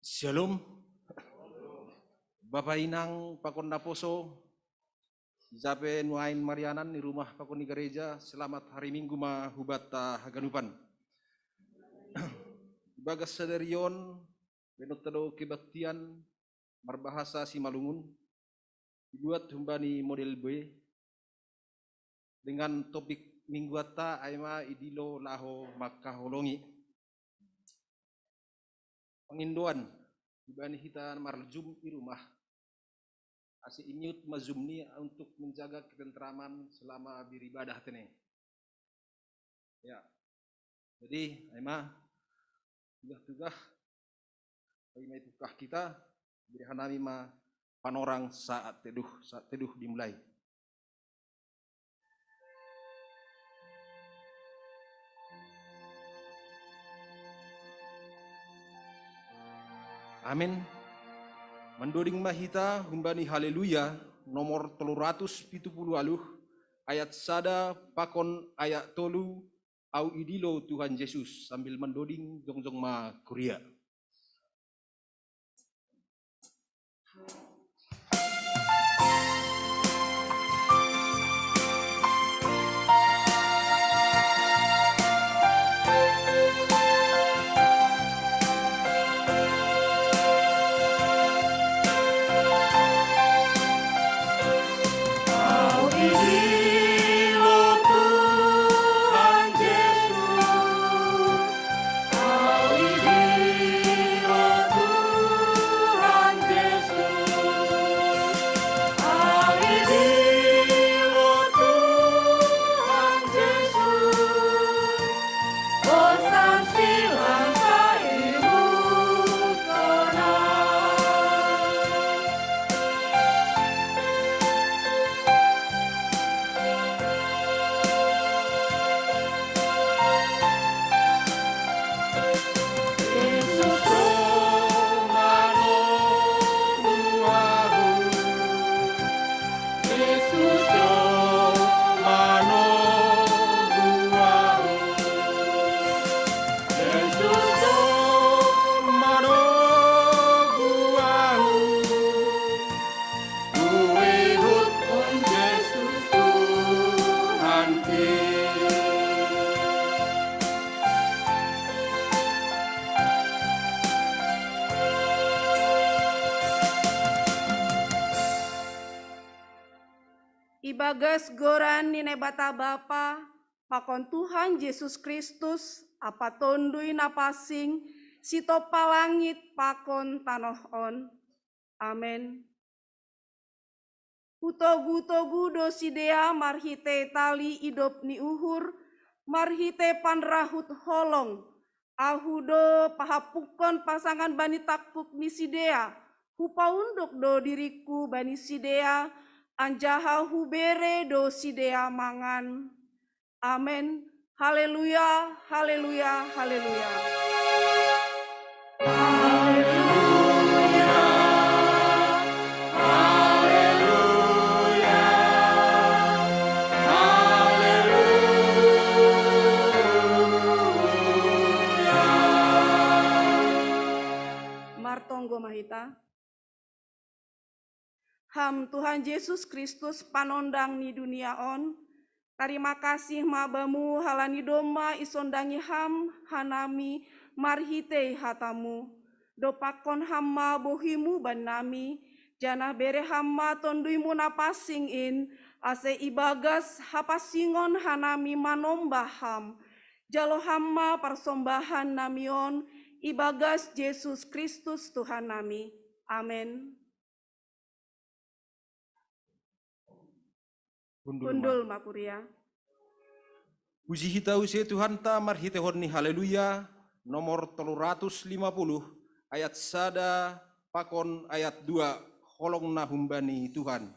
Shalom, Bapak Inang Pakon Naposo, Zape Nuain Marianan di rumah Pakon di gereja. Selamat hari Minggu mahubata haganupan. Bagas sadarion, benotado kebaktian, berbahasa Simalungun, dibuat humbani model B dengan topik minggu ata aima idilo laho makaholongi. Penginduan dibani kita marjum di rumah asih inyut mazumni untuk menjaga ketentraman selama beribadah tene. Ya, jadi aima tugas aima tukah kita beri hanami ma panorang saat teduh dimulai. Amin. Mendoding mahita humbani haleluya nomor 370 ayat sada pakon ayat tolu au idilo Tuhan Yesus sambil mendoding jongjong ma kuria. Ibagas goran nine bata Bapa, pakon Tuhan Yesus Kristus, apa tondui napasing, sito palangit pakon tanoh on. Amen. Hutogu dosidea marhite tali idop ni uhur, marhite panrahut holong, ahudo pahapukon pasangan bani takpuk ni sidea, hupaunduk do diriku bani sidea, anjaha hubere do sidea mangan. Amen. Haleluya, haleluya, haleluya. Martonggo mahita. Ham Tuhan Yesus Kristus panondang ni dunia on. Terima kasih mabamu halani doma isondangi ham hanami marhite hatamu. Dopakon hamma bohimu banami. Jana bere hamma tonduimu napasing in. Ase ibagas hapasingon hanami manombah ham. Jalo hamma persombahan namion. Ibagas Yesus Kristus Tuhan nami. Amin. Kundul makuria. Puji hita usia Tuhan ta marhite horni haleluya nomor 350 ayat sada pakon ayat 2 holong na humbani Tuhan.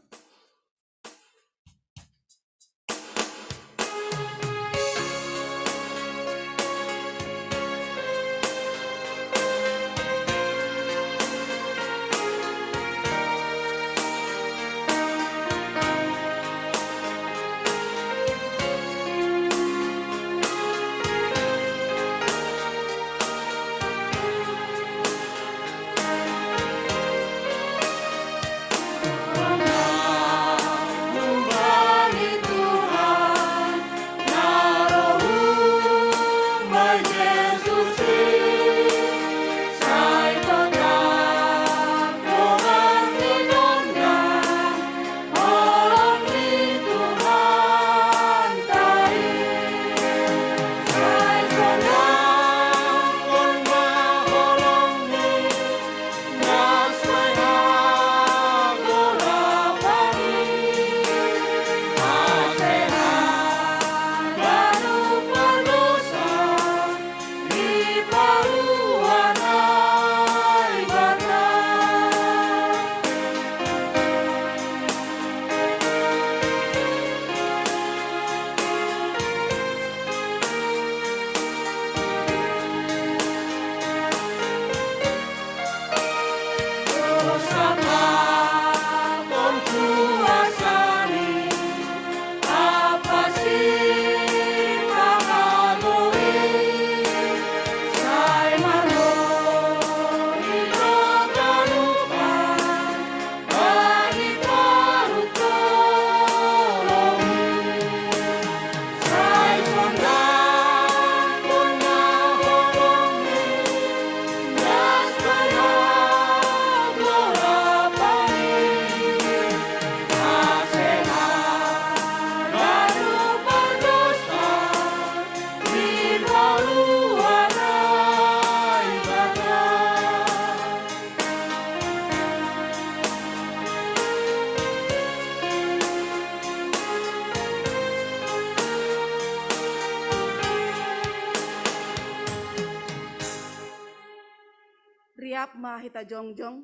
siap mahita jongjong.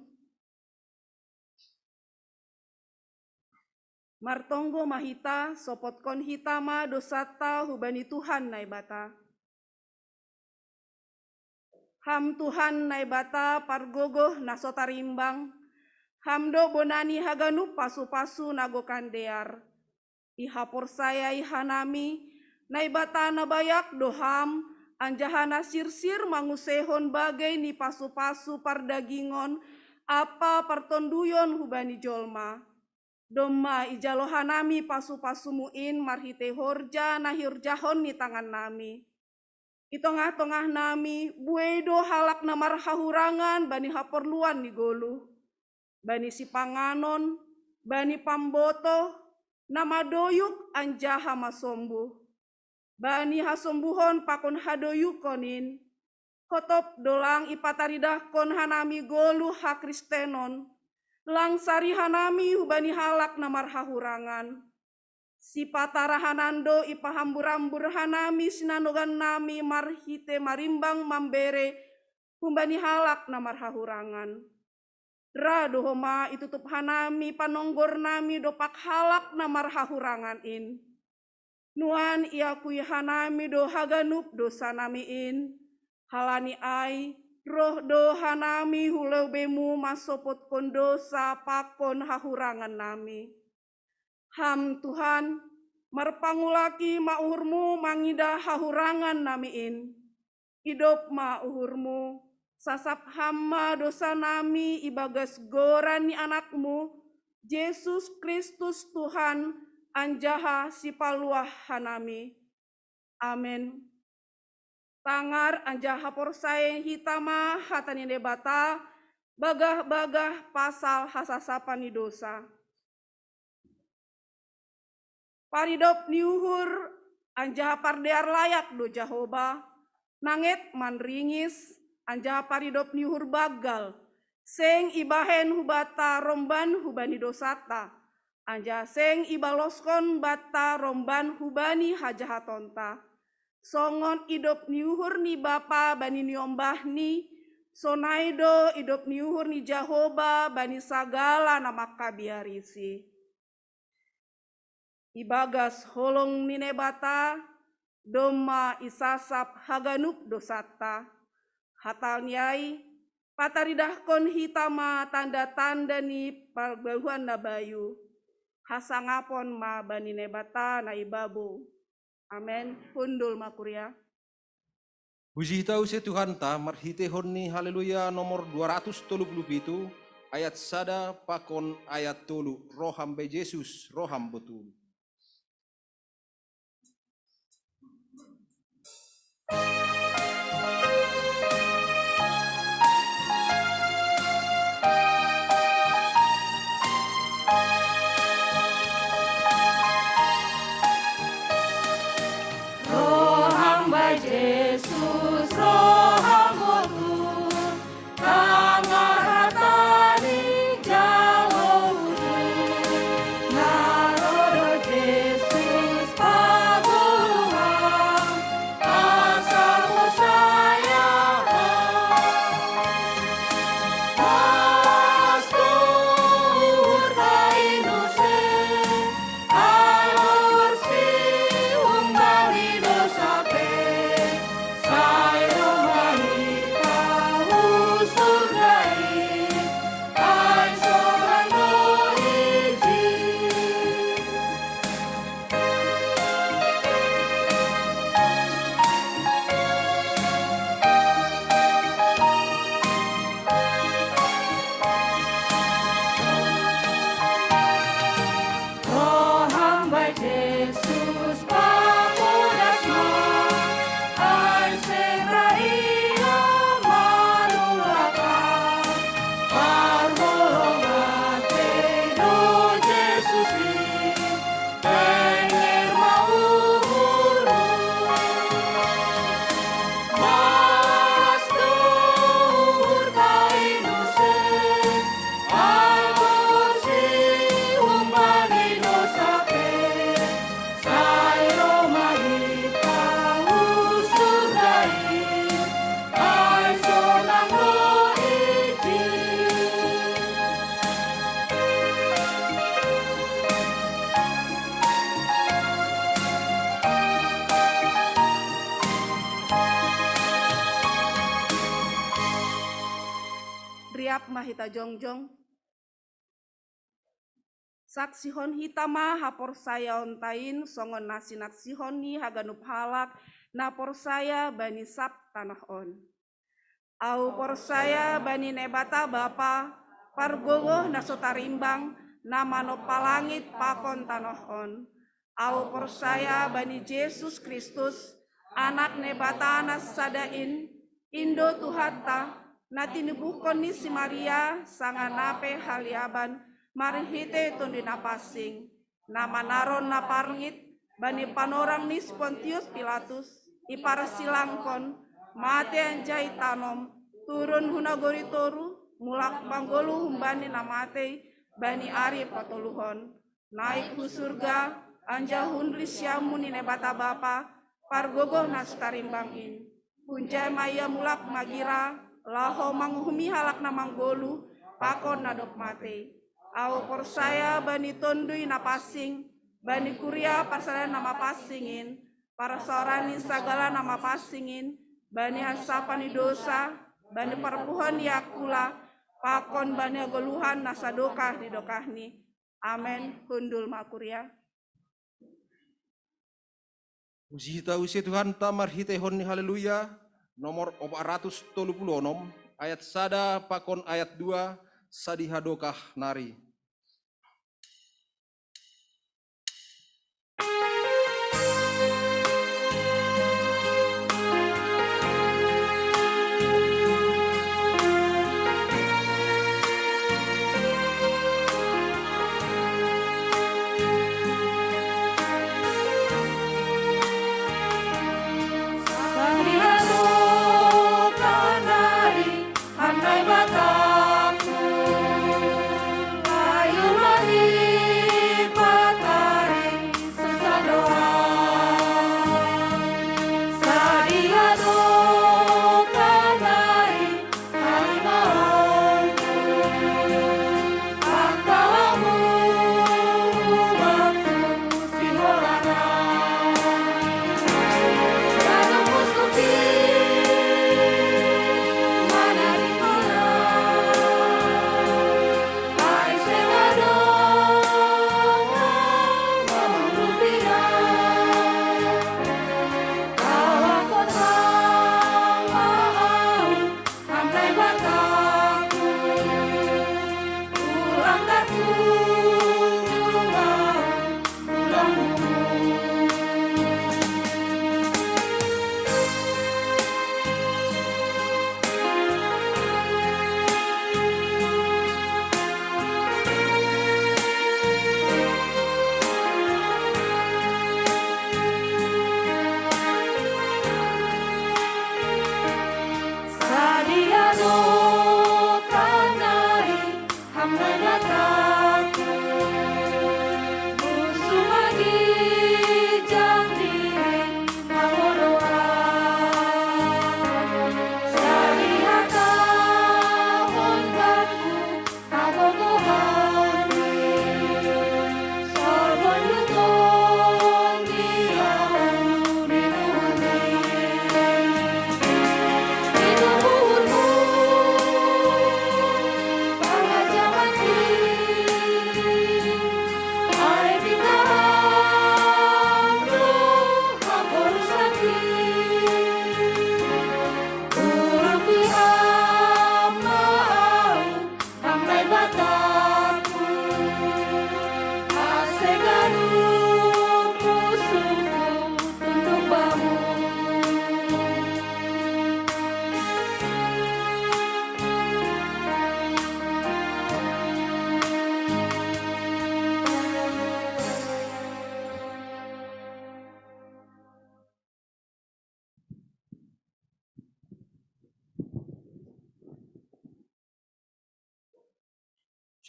Martonggo mahita sopotkon hitama dosata hubani Tuhan naibata. Ham Tuhan naibata pargogoh nasotarimbang. Hamdo bonani haganu pasu-pasu nagokan dear. Iha porsaya ihanami naibata nabayak doham. Anjahana sirsir mangusehon bagai ni pasu-pasu pardagingon. Apa partonduyon hubani jolma. Doma ijalohanami pasu-pasumuin marhite horja nahirjahon ni tangan nami. Itongah-tongah nami buedo halak namar hahurangan bani haperluan ni golu. Bani sipanganon, bani pamboto, nama doyuk anjaha masombu. Bani hasombuhon pakon hadoyukonin. Kotop dolang ipataridah kon hanami golu hakristenon. Langsari hanami hubani halak namar hahurangan. Si patarahanando ipahambur-ambur hanami sinanogan nami marhite marimbang mambere hubani halak namar hahurangan. Radohoma itutup hanami panonggor nami dopak halak namar hahurangan in. Nuan iakui hanami do haganup dosa nami in. Halani ai. Roh dohanami hulau bemu masopot kondosa pakon hahurangan nami. Ham Tuhan, marpangulaki mauhurmu mangida hahurangan namiin. Idop mauhurmu, sasap hama dosa nami ibagas goran ni anakmu, Yesus Kristus Tuhan, anjaha sipaluah hanami. Amin. Tangar anjaha porsai hitama hatani debata bagah-bagah pasal hasasapani dosa. Paridop niuhur anjaha pardear layak do Jahoba nanget manringis anjaha paridop niuhur bagal seng ibahen hubata romban hubani dosata anjaha seng ibaloskon bata romban hubani hajahatonta. Songon idop niuhur ni bapa bani niombah ni, sonaido idop niuhur ni Jahoba bani sagala nama kabiarisi. Ibagas holong ninebata, doma isasap haganup dosata. Hatal nyai, pataridahkon hitama tanda-tanda ni parbahuan nabayu. Hasangapon ma bani nebata na ibabu. Amen. Hundul makuria. Puji tahu se Tuhan ta marhite honni haleluya nomor 237 ayat sada pakon ayat tolu roham be Yesus roham betul. Yesus rohamu tangar hatani jauh narodo Mariap mahita jongjong. Saksihon hitama hapor saya ontain songon nasinak sihoni haganup halak na por saya bani sap tanah on. Au por saya bani nebata bapa pargogo na sotarimbang na manop palangit pakon tanah on. Au por saya bani Yesus Kristus anak nebata anas sadain Indo Tuhata na tinibukon ni si Maria sanganape haliaban marihite tundi napasing nama naron naparngit bani panorang nis Pontius Pilatus iparsilangkon mate anjay tanom turun hunagori toru mulak panggolu humbani namate bani ari patoluhon naik ku surga anja hundri syamuni nebata bapa pargogo nastarimbangin punjai maya mulak magira laho manghumi halak na manggolu pakon nadok mate. Au por saya bani tondui napasing, bani kuria parsala nama pasingin, para sorani sagala nama pasingin, bani hasapani dosa, bani perpuhon yakula, pakon bani agoluhan nasadokah didokahni. Amen. Hundul makuria. Puji usia Tuhan tamar hite honni haleluya. Nomor 436 ayat sada pakon ayat 2 sadihadokah nari.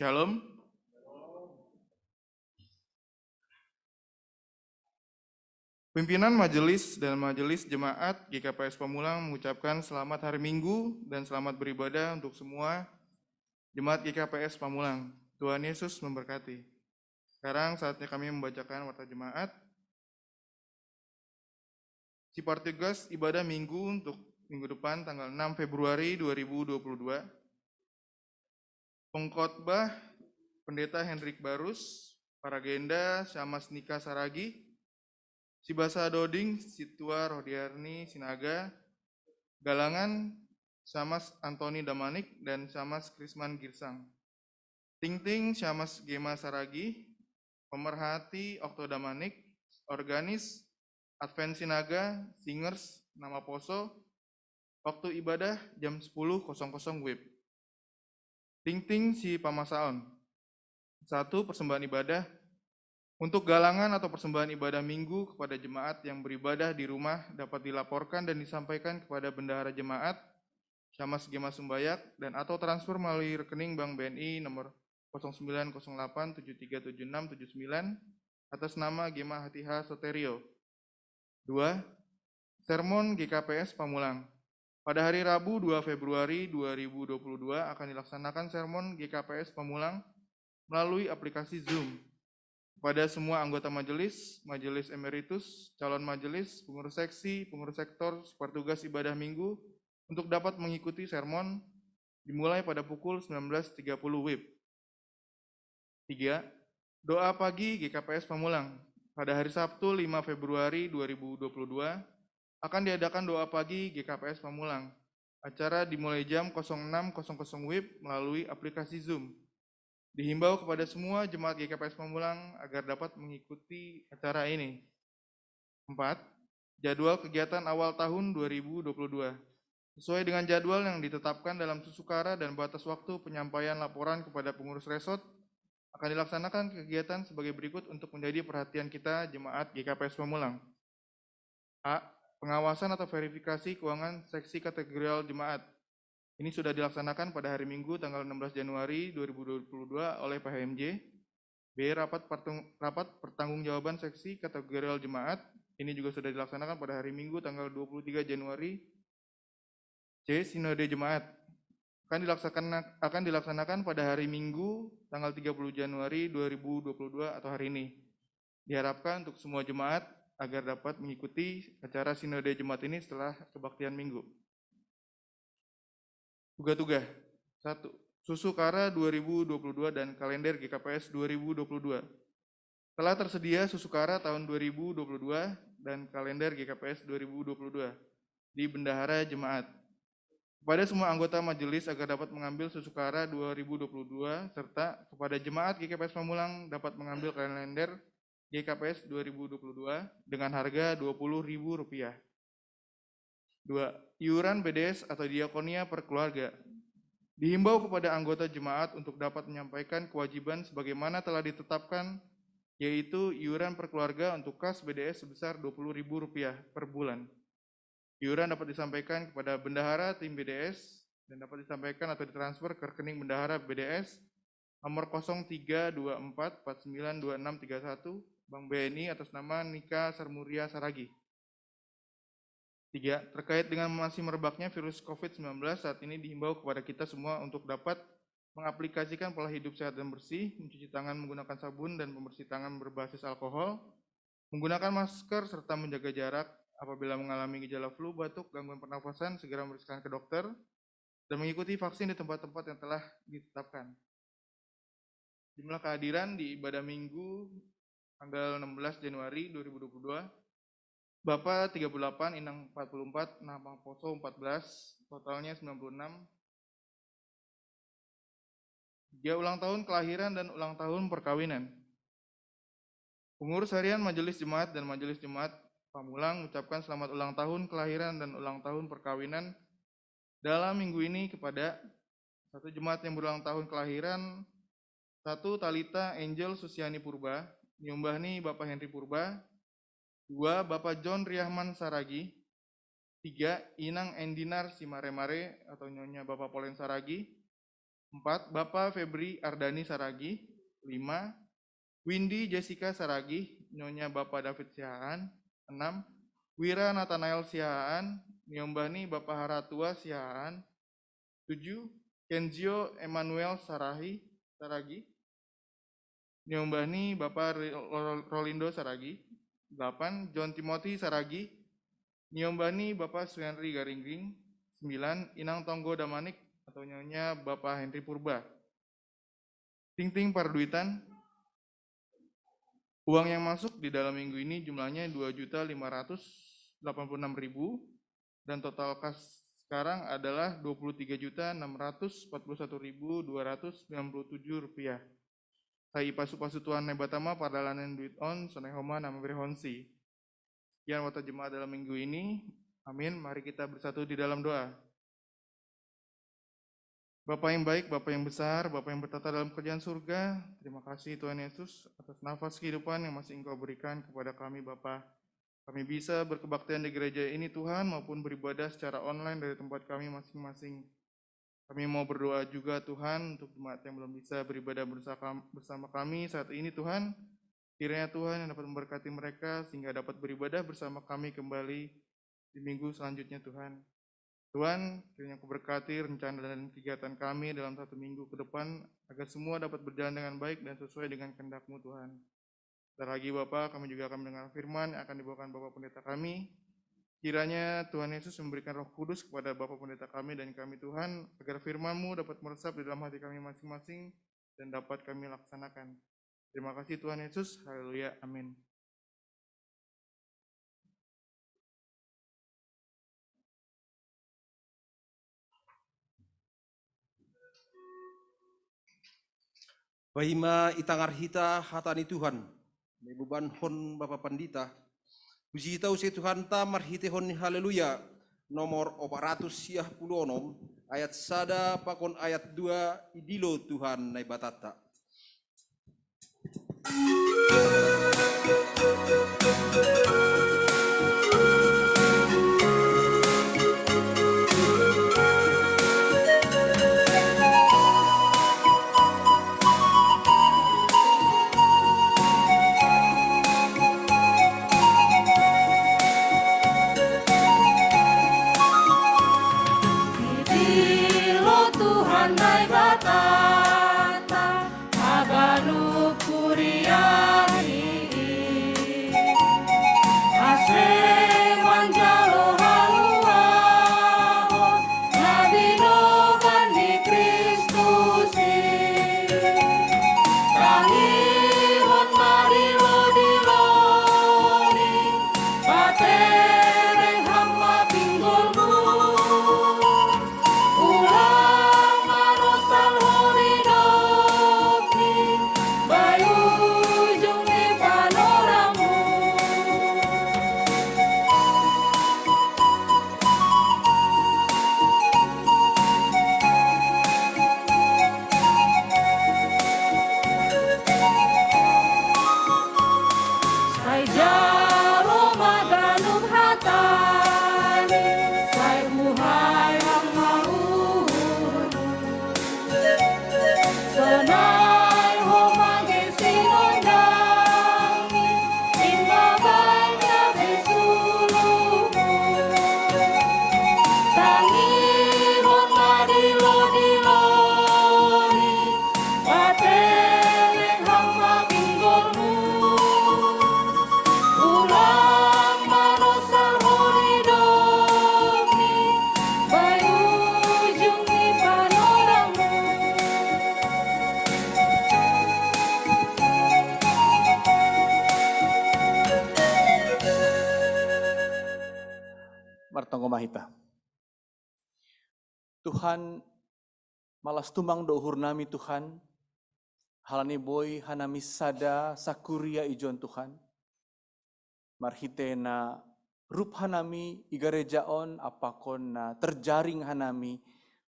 Shalom. Pimpinan Majelis dan Majelis Jemaat GKPS Pamulang mengucapkan selamat hari Minggu dan selamat beribadah untuk semua Jemaat GKPS Pamulang. Tuhan Yesus memberkati. Sekarang saatnya kami membacakan warta jemaat. Sifar tugas ibadah Minggu untuk minggu depan tanggal 6 Februari 2022. Pengkhotbah Pendeta Hendrik Barus, Paragenda Syamas Nika Saragi, Sibasa Doding Situa Rodiarni Sinaga, Galangan Syamas Antoni Damanik dan Syamas Krisman Girsang. Ting Syamas Gema Saragi, Pemerhati Okto Damanik, Organis Advent Sinaga, Singers Nama Poso, waktu ibadah jam 10.00 WIB. Ting si Pamasaon. 1. Persembahan ibadah untuk galangan atau persembahan ibadah minggu kepada jemaat yang beribadah di rumah dapat dilaporkan dan disampaikan kepada bendahara jemaat Syamas Gema Sumbayak dan atau transfer melalui rekening Bank BNI nomor 0908737679 atas nama Gema Hatiha Soterio. 2. Sermon GKPS Pamulang. Pada hari Rabu 2 Februari 2022 akan dilaksanakan sermon GKPS Pamulang melalui aplikasi Zoom. Kepada semua anggota majelis, majelis emeritus, calon majelis, pengurus seksi, pengurus sektor, petugas ibadah minggu untuk dapat mengikuti sermon dimulai pada pukul 19.30 WIB. 3. Doa pagi GKPS Pamulang. Pada hari Sabtu 5 Februari 2022 akan diadakan doa pagi GKPS Pamulang. Acara dimulai jam 06.00 WIB melalui aplikasi Zoom. Dihimbau kepada semua jemaat GKPS Pamulang agar dapat mengikuti acara ini. 4. Jadwal kegiatan awal tahun 2022. Sesuai dengan jadwal yang ditetapkan dalam susukara dan batas waktu penyampaian laporan kepada pengurus resort, akan dilaksanakan kegiatan sebagai berikut untuk menjadi perhatian kita jemaat GKPS Pamulang. A. Pengawasan atau verifikasi keuangan seksi kategorial jemaat. Ini sudah dilaksanakan pada hari Minggu tanggal 16 Januari 2022 oleh PHMJ. B. Rapat pertanggungjawaban seksi kategorial jemaat. Ini juga sudah dilaksanakan pada hari Minggu tanggal 23 Januari. C. Sinode jemaat. Akan dilaksanakan pada hari Minggu tanggal 30 Januari 2022 atau hari ini. Diharapkan untuk semua jemaat agar dapat mengikuti acara sinode jemaat ini setelah kebaktian minggu. Tugas-tugas. 1. Susukara 2022 dan kalender GKPS 2022. Telah tersedia susukara tahun 2022 dan kalender GKPS 2022 di bendahara jemaat. Kepada semua anggota majelis agar dapat mengambil susukara 2022 serta kepada jemaat GKPS Pamulang dapat mengambil kalender GKPS 2022 dengan harga Rp20.000. 2. Iuran BDS atau diakonia per keluarga. Dihimbau kepada anggota jemaat untuk dapat menyampaikan kewajiban sebagaimana telah ditetapkan, yaitu iuran per keluarga untuk kas BDS sebesar Rp20.000 per bulan. Iuran dapat disampaikan kepada bendahara tim BDS dan dapat disampaikan atau ditransfer ke rekening bendahara BDS nomor 0324492631 Bank BNI atas nama Nika Sarmuria Saragi. 3. Terkait dengan masih merebaknya virus COVID-19, saat ini dihimbau kepada kita semua untuk dapat mengaplikasikan pola hidup sehat dan bersih, mencuci tangan menggunakan sabun dan pembersih tangan berbasis alkohol, menggunakan masker serta menjaga jarak. Apabila mengalami gejala flu, batuk, gangguan pernafasan, segera memeriksakan ke dokter dan mengikuti vaksin di tempat-tempat yang telah ditetapkan. Jumlah kehadiran di ibadah minggu tanggal 16 Januari 2022, Bapak 38, Inang 44, Napang Poso 14, totalnya 96. 3. Ulang tahun kelahiran dan ulang tahun perkawinan. Pengurus harian Majelis Jemaat dan Majelis Jemaat Pamulang mengucapkan selamat ulang tahun kelahiran dan ulang tahun perkawinan dalam minggu ini kepada 1 jemaat yang berulang tahun kelahiran, 1. Talita Angel Susiani Purba, Nyumbahni Bapak Henry Purba. 2. Bapak John Riahman Saragi. 3. Inang Endinar Simaremare atau Nyonya Bapak Polen Saragi. 4. Bapak Febri Ardani Saragi. 5. Windy Jessica Saragi, Nyonya Bapak David Sihaan. 6. Wira Nathanael Sihaan, Nyombahni Bapak Haratua Sihaan. 7. Kenzio Emmanuel Saragi, Nyombahni Bapak Rolindo Saragi. 8. John Timothy Saragi, Nyombahni Bapak Suhenri Garingging. 9. Inang Tonggo Damanik atau Nyonya Bapak Henry Purba. Ting-ting Parduitan. Uang yang masuk di dalam minggu ini jumlahnya 2.586.000 dan total kas sekarang adalah Rp23.641.297. Saya pasu-pasu Tuhan nebatama pardalanan duit on sonehoma nama berhonsi. Sekian wata jemaat dalam minggu ini. Amin. Mari kita bersatu di dalam doa. Bapa yang baik, Bapa yang besar, Bapa yang bertata dalam kerajaan surga, terima kasih Tuhan Yesus atas nafas kehidupan yang masih Engkau berikan kepada kami Bapa. Kami bisa berkebaktian di gereja ini Tuhan maupun beribadah secara online dari tempat kami masing-masing. Kami mau berdoa juga Tuhan untuk jemaat yang belum bisa beribadah bersama kami saat ini Tuhan. Kiranya Tuhan yang dapat memberkati mereka sehingga dapat beribadah bersama kami kembali di minggu selanjutnya Tuhan. Tuhan, kiranya Kau berkati rencana dan kegiatan kami dalam 1 minggu ke depan, agar semua dapat berjalan dengan baik dan sesuai dengan kehendak-Mu Tuhan. Sebentar lagi Bapak, kami juga akan mendengar firman yang akan dibawakan Bapak Pendeta kami. Kiranya Tuhan Yesus memberikan Roh Kudus kepada Bapak Pendeta kami dan kami Tuhan, agar firman-Mu dapat meresap di dalam hati kami masing-masing dan dapat kami laksanakan. Terima kasih Tuhan Yesus, haleluya, amin. Bahima itangar hita hatani Tuhan, beban hon Bapa Pandita. Puji tahu se Tuhan ta marhite hon haleluya. Nomor 410 ayat 1 pakon ayat 2 idilo Tuhan nai batata. Idilo Tuhan nai batata Abanu kuriari Ase manjalo haluahon Nabino gani Kristusi Rahihon marilo diloni Patereng hamba pinggulmu Ulang marosal horidopi Bayu jungi panoramu Sai jaro maganung hatani Sai buhay ang mauhunu Sanay humagi sinundangi Imbabay niya besulumu Tangihon madilo-diloni Pateleng hamba pinggolmu Ulang marosal horidopi Bayu jungi panoramu Martonggo mahita. Tuhan malas tumang dohur nami Tuhan. Halani boy hanami sada sakuria ijon Tuhan. Marhite na rup hanami igarejaon apakon na terjaring hanami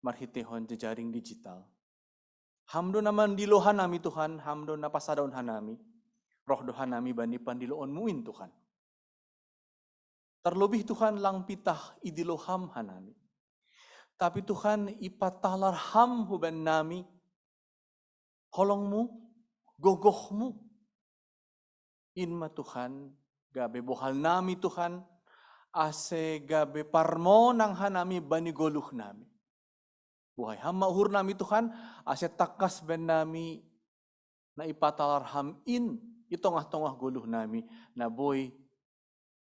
marhitehon jejaring digital. Hamdo naman dilohan nami Tuhan, hamdo na pasadaon hanami. Roh dohan nami bani pandiloon muin Tuhan. Terlebih Tuhan lang pitah idiloham hanami. Tapi Tuhan ipatalar ham huban nami. Holongmu, gogohmu. Inma Tuhan, gabe bohal nami Tuhan. Ase gabe parmo nang hanami bani goluh nami. Buhay ham mauhur nami Tuhan. Ase takas ben nami na ipatalar ham in. Itongah-tongah goluh nami. Na boy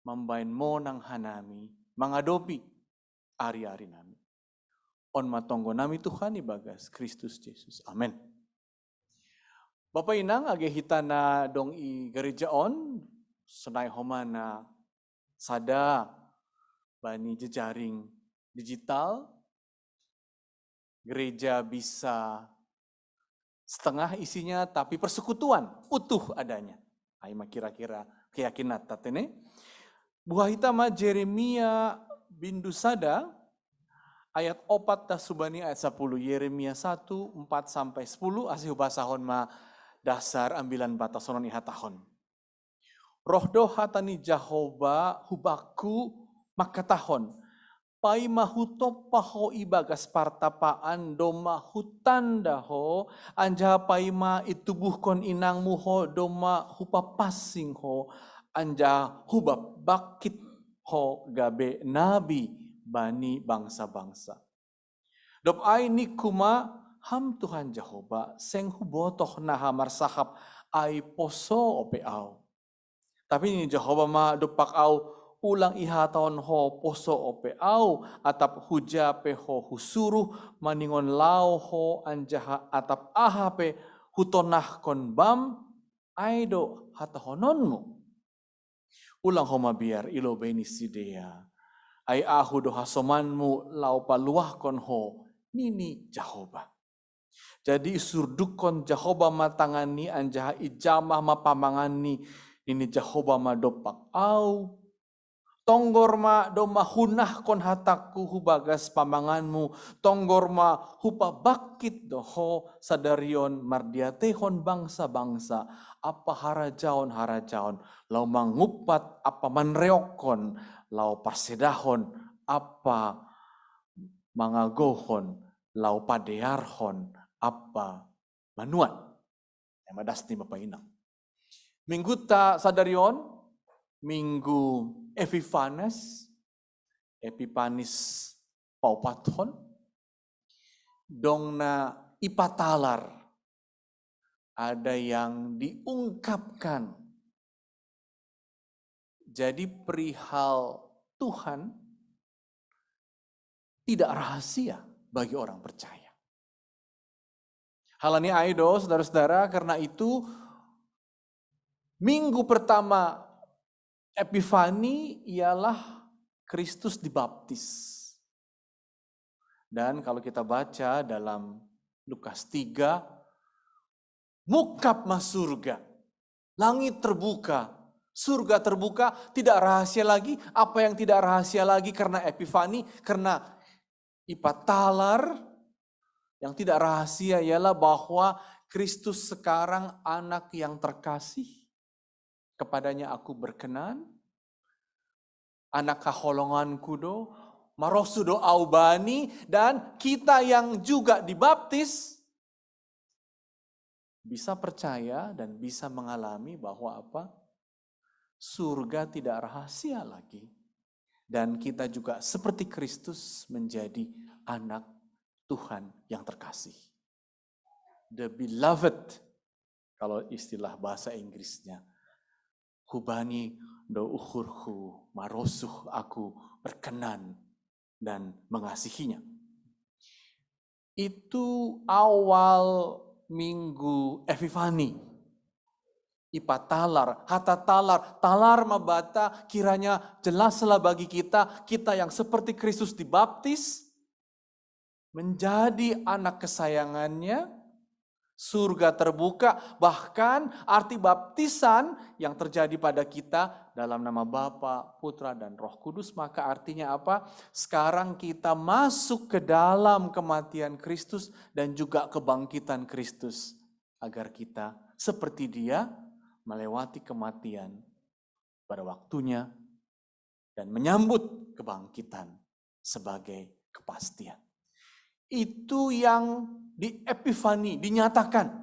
mambain mo nang hanami, mangadopi ari-ari nami. On matonggo nami Tuhan ibagas Kristus Yesus. Amen. Bapak inang age hitana dong i gereja on, senai homana sada bani jejaring digital, gereja bisa setengah isinya tapi persekutuan utuh adanya. Aima kira-kira keyakinan tatene. Buah hitama Jeremia bindu sada ayat 4 subani ayat 10 Yeremia 1 4-10 asih basahon ma dasar ambilan batasonon ihatahon. Roh doha tani Jahoba hubaku makatahon. Pai mahuto paho ibagas partapaan doma hutan daho anja pai ma itubuhkon inang muho doma hupapasing ho anja hubab bakit ho gabe nabi bani bangsa-bangsa. Dop ai nikuma ham Tuhan Jehovah seng hubotoh naha marsahap ai poso ope au. Tapi ini Jehovah ma dopak au ulang ihaton ho poso ope au atap huja pe ho husuruh maningon lau ho anjaha atap aha pe hutonah kon bam aido hatahononmu. Ulang homa biar ilo beni sidea. Ai ahu do hasomanmu lau paluah kon ho nini Jehovah. Jadi surdukon Jehovah matangani anjaha ijamah mapamangani nini Jehovah madopak au. Tonggor ma doma hunah kon hataku hubagas pamanganmu. Tonggor ma hupa bakit doho sadarion mardiatehon bangsa-bangsa. Apa harajaon. Lau mangupat apa manreokon. Lau parsedahon apa mangagohon. Lau padearhon apa manuan. Emadasti Bapak Inang. Minggu ta sadarion. Minggu Epifanis paupathon dong na ipatalar ada yang diungkapkan. Jadi perihal Tuhan tidak rahasia bagi orang percaya. Halani aido saudara-saudara, karena itu minggu pertama Epifani ialah Kristus dibaptis. Dan kalau kita baca dalam Lukas 3, mukap mas surga, langit terbuka, surga terbuka, tidak rahasia lagi. Apa yang tidak rahasia lagi karena Epifani, karena ipatalar, yang tidak rahasia ialah bahwa Kristus sekarang anak yang terkasih. Kepadanya aku berkenan, anak kaholongan kudo, marosudo aubani, dan kita yang juga dibaptis, bisa percaya dan bisa mengalami bahwa apa? Surga tidak rahasia lagi. Dan kita juga seperti Kristus menjadi anak Tuhan yang terkasih. The beloved, kalau istilah bahasa Inggrisnya. Hubani do ukhurhu marosuh aku berkenan dan mengasihinya. Itu awal minggu Epifani. Ipatalar, hatatalar, talar mabata kiranya jelaslah bagi kita yang seperti Kristus dibaptis, menjadi anak kesayangannya, surga terbuka, bahkan arti baptisan yang terjadi pada kita dalam nama Bapa, Putra, dan Roh Kudus. Maka artinya apa? Sekarang kita masuk ke dalam kematian Kristus dan juga kebangkitan Kristus. Agar kita seperti Dia melewati kematian pada waktunya dan menyambut kebangkitan sebagai kepastian. Itu yang di Epifani dinyatakan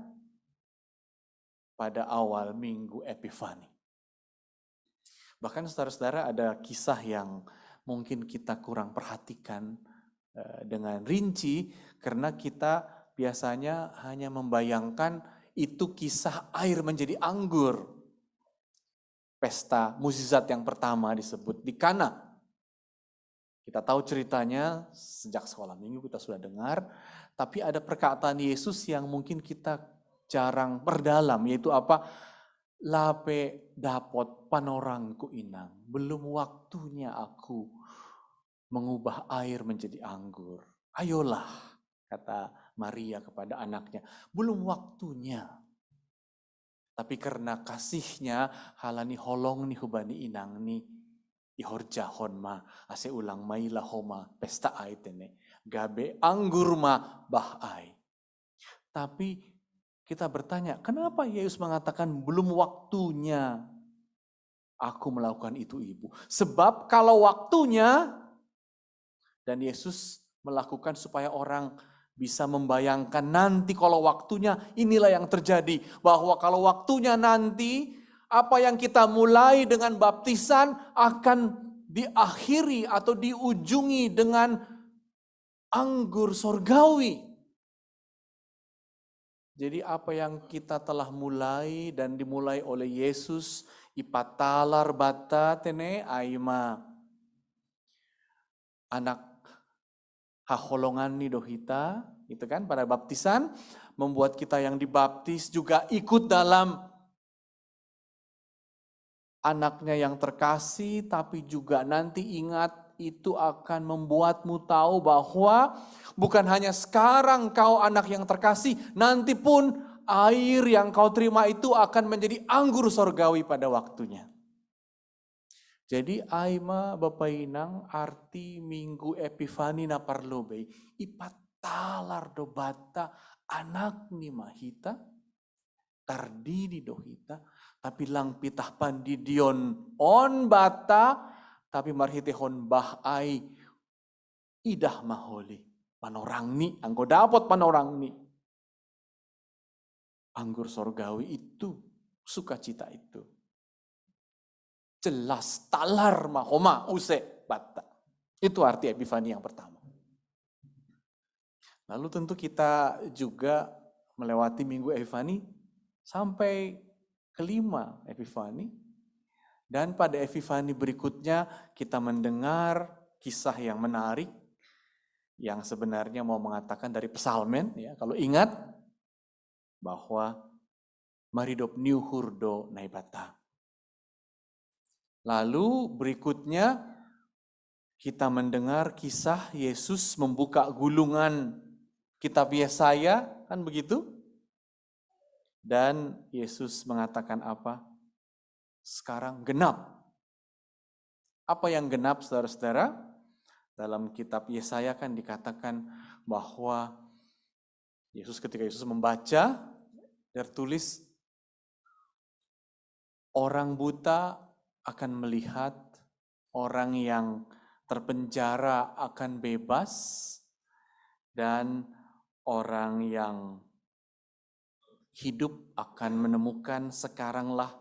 pada awal minggu Epifani. Bahkan saudara-saudara ada kisah yang mungkin kita kurang perhatikan dengan rinci karena kita biasanya hanya membayangkan itu kisah air menjadi anggur. Pesta mukjizat yang pertama disebut di Kana. Kita tahu ceritanya sejak sekolah minggu kita sudah dengar, tapi ada perkataan Yesus yang mungkin kita jarang perdalam, yaitu apa? Lape dapot panorangku inang. Belum waktunya aku mengubah air menjadi anggur. Ayolah, kata Maria kepada anaknya. Belum waktunya. Tapi karena kasihnya, halani holong ni hubani inang ni ihorjahon ma ase ulang maila homa pesta ai tene. Gabe anggur ma bah ai. Tapi kita bertanya, kenapa Yesus mengatakan belum waktunya aku melakukan itu ibu? Sebab kalau waktunya, dan Yesus melakukan supaya orang bisa membayangkan nanti kalau waktunya inilah yang terjadi. Bahwa kalau waktunya nanti apa yang kita mulai dengan baptisan akan diakhiri atau diujungi dengan anggur sorgawi. Jadi apa yang kita telah mulai dan dimulai oleh Yesus ipatalar bata tene aima anak haholongan ni dohita, itu kan pada baptisan membuat kita yang dibaptis juga ikut dalam anaknya yang terkasih, tapi juga nanti ingat itu akan membuatmu tahu bahwa bukan hanya sekarang kau anak yang terkasih, nanti pun air yang kau terima itu akan menjadi anggur sorgawi pada waktunya. Jadi aima Bapak Inang arti minggu Epifani na parlobe ipatalar do bata anak ni mahita tardidi dohita tapi lang pitah pandidion on bata tapi marhitehon bah ai idah maholi panorang ni angko dapat panorang ni anggur sorgawi itu sukacita itu. Jelas talar mahoma use bata. Itu arti Epifani yang pertama. Lalu tentu kita juga melewati minggu Epifani sampai kelima Epifani. Dan pada Epifani berikutnya kita mendengar kisah yang menarik yang sebenarnya mau mengatakan dari Psalmen ya. Kalau ingat bahwa maridop niuhurdo naibata. Lalu berikutnya kita mendengar kisah Yesus membuka gulungan kitab Yesaya, kan begitu? Dan Yesus mengatakan apa? Sekarang genap. Apa yang genap saudara-saudara? Dalam kitab Yesaya kan dikatakan bahwa ketika Yesus membaca, tertulis orang buta akan melihat, orang yang terpenjara akan bebas, dan orang yang hidup akan menemukan sekaranglah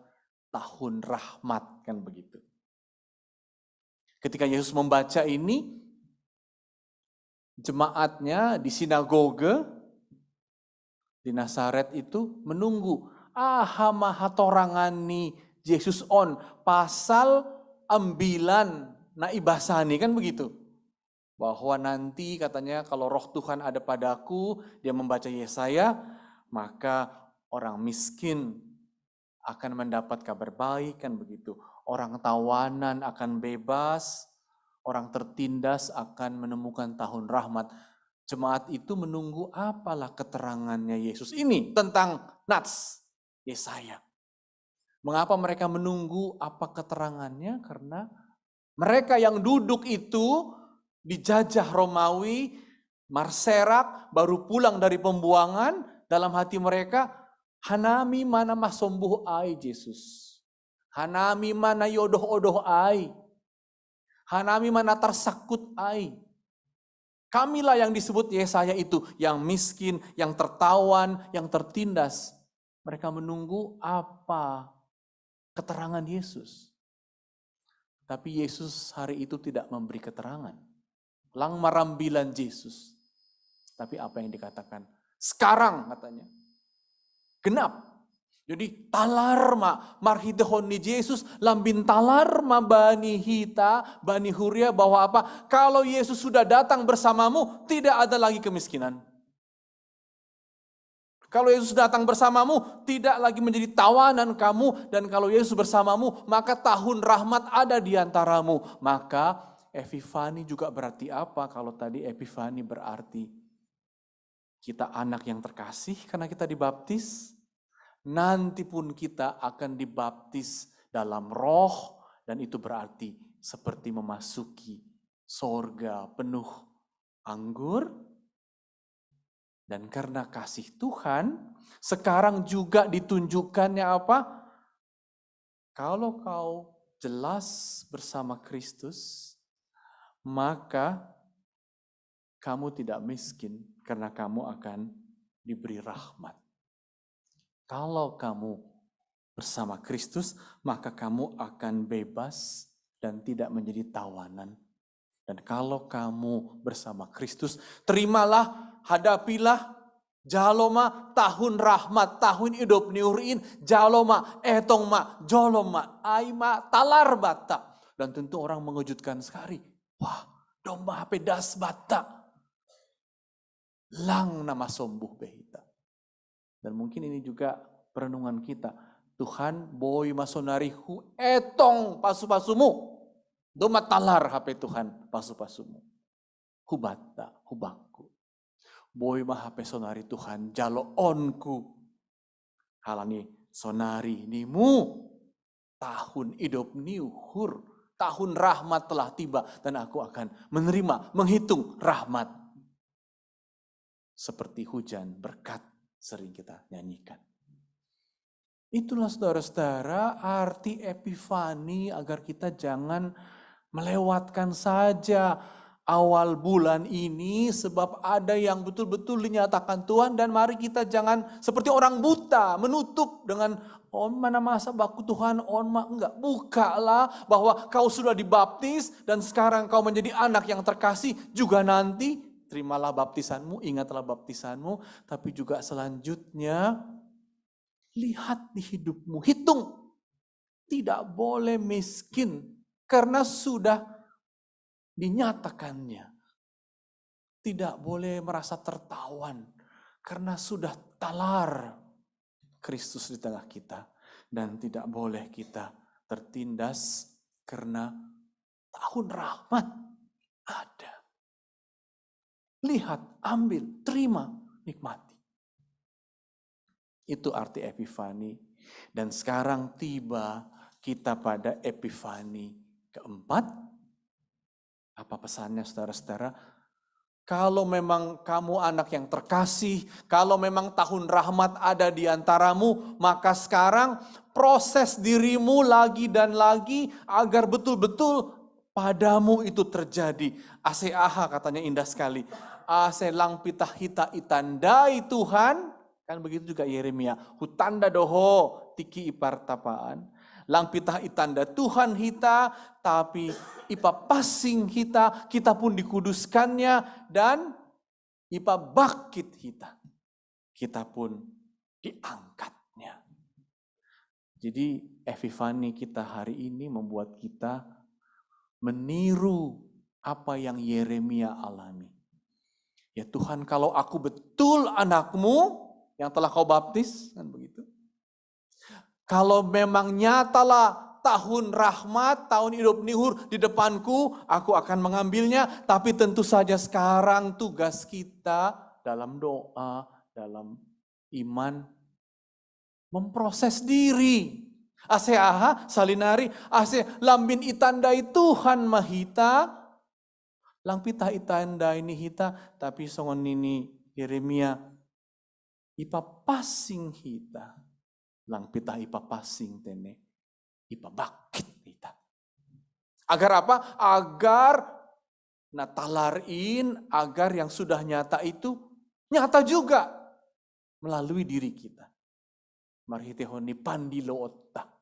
tahun rahmat, kan begitu. Ketika Yesus membaca ini, jemaatnya di sinagoge di Nazaret itu menunggu. Hama hatorangani Yesus on pasal 9 na ibasani, kan begitu. Bahwa nanti katanya kalau roh Tuhan ada padaku, dia membaca Yesaya, maka orang miskin akan mendapat kabar baik, kan begitu. Orang tawanan akan bebas, orang tertindas akan menemukan tahun rahmat. Jemaat itu menunggu apalah keterangannya Yesus ini tentang Nats Yesaya. Mengapa mereka menunggu apa keterangannya? Karena mereka yang duduk itu dijajah Romawi, marserak, baru pulang dari pembuangan, dalam hati mereka, hanami mana masombuh ai Yesus. Hanami mana yodoh-odoh ai. Hanami mana tersakut ai. Kamilah yang disebut Yesaya itu, yang miskin, yang tertawan, yang tertindas. Mereka menunggu apa keterangan Yesus. Tapi Yesus hari itu tidak memberi keterangan. Lang marambilan Yesus. Tapi apa yang dikatakan? Sekarang katanya. Genap. Jadi talarma marhidehon ni Yesus lambin talarma bani hita, bani huria bahwa apa? Kalau Yesus sudah datang bersamamu, tidak ada lagi kemiskinan. Kalau Yesus datang bersamamu, tidak lagi menjadi tawanan kamu. Dan kalau Yesus bersamamu, maka tahun rahmat ada di antaramu. Maka Epifani juga berarti apa? Kalau tadi Epifani berarti kita anak yang terkasih karena kita dibaptis. Nanti pun kita akan dibaptis dalam roh. Dan itu berarti seperti memasuki sorga penuh anggur. Dan karena kasih Tuhan, sekarang juga ditunjukkannya apa? Kalau kau jelas bersama Kristus, maka kamu tidak miskin karena kamu akan diberi rahmat. Kalau kamu bersama Kristus, maka kamu akan bebas dan tidak menjadi tawanan. Dan kalau kamu bersama Kristus, terimalah, hadapilah, jaloma tahun rahmat, tahun hidup niurin, jaloma, etongma, joloma, aima, talar bata. Dan tentu orang mengejutkan sekali. Wah, domba pedas bata. Lang nama sombuh behita. Dan mungkin ini juga perenungan kita. Tuhan boy masonarihu etong pasu-pasumu. Doma talar HP Tuhan pasu-pasumu. Hubata, hubangku. Boy mah HP sonari Tuhan jalo onku. Halani sonari nimu. Tahun hidup niuhur. Tahun rahmat telah tiba. Dan aku akan menerima, menghitung rahmat. Seperti hujan berkat sering kita nyanyikan. Itulah saudara-saudara arti Epifani agar kita jangan melewatkan saja awal bulan ini sebab ada yang betul-betul dinyatakan Tuhan dan mari kita jangan seperti orang buta menutup dengan mana masa baku Tuhan enggak, bukalah bahwa kau sudah dibaptis dan sekarang kau menjadi anak yang terkasih juga nanti terimalah baptisanmu, ingatlah baptisanmu, tapi juga selanjutnya lihat di hidupmu, hitung tidak boleh miskin. Karena sudah dinyatakannya. Tidak boleh merasa tertawan. Karena sudah talar Kristus di tengah kita. Dan tidak boleh kita tertindas karena tahun rahmat ada. Lihat, ambil, terima, nikmati. Itu arti Epifani. Dan sekarang tiba kita pada Epifani keempat, apa pesannya saudara-saudara? Kalau memang kamu anak yang terkasih, kalau memang tahun rahmat ada di antaramu, maka sekarang proses dirimu lagi dan lagi agar betul-betul padamu itu terjadi. ACAH katanya indah sekali. Ase lang pitah hita itandai Tuhan, kan begitu juga Yeremia. Hutanda doho tiki ipar tapaan. Lang pitah itanda Tuhan hita, tapi ipa pasing hita, kita pun dikuduskannya, dan ipa bakit hita, kita pun diangkatnya. Jadi Epifani kita hari ini membuat kita meniru apa yang Yeremia alami. Ya Tuhan, kalau aku betul anakmu yang telah kau baptis, kan begitu. Kalau memang nyatalah tahun rahmat, tahun hidup niur di depanku, aku akan mengambilnya. Tapi tentu saja sekarang tugas kita dalam doa, dalam iman, memproses diri. Ase aha, salinari, ase lambin itandai Tuhan mahita, lang pitah itandai ni hita, tapi songon nini Yeremia, ipa pasing hita. Lang pitah ipa pasing tene, ipa bakit hita. Agar apa? Agar natalarin, agar yang sudah nyata itu nyata juga melalui diri kita. Marhitehoni pandilo otta,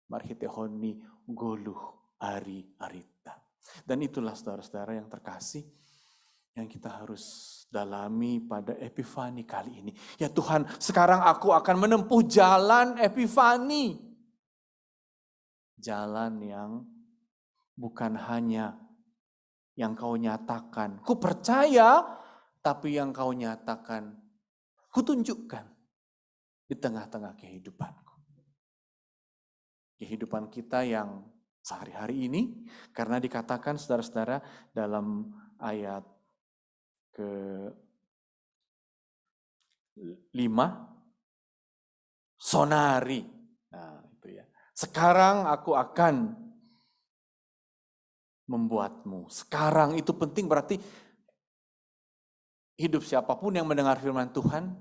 marhitehoni goluh hari arita. Dan itulah saudara-saudara yang terkasih, yang kita harus dalami pada Epifani kali ini. Ya Tuhan, sekarang aku akan menempuh jalan Epifani. Jalan yang bukan hanya yang kau nyatakan. Ku percaya, tapi yang kau nyatakan. kutunjukkan di tengah-tengah kehidupanku. Kehidupan kita yang sehari-hari ini, karena dikatakan saudara-saudara dalam ayat ke-5, sonari. Nah, itu ya. Sekarang aku akan membuatmu. Sekarang itu penting, berarti hidup siapapun yang mendengar firman Tuhan,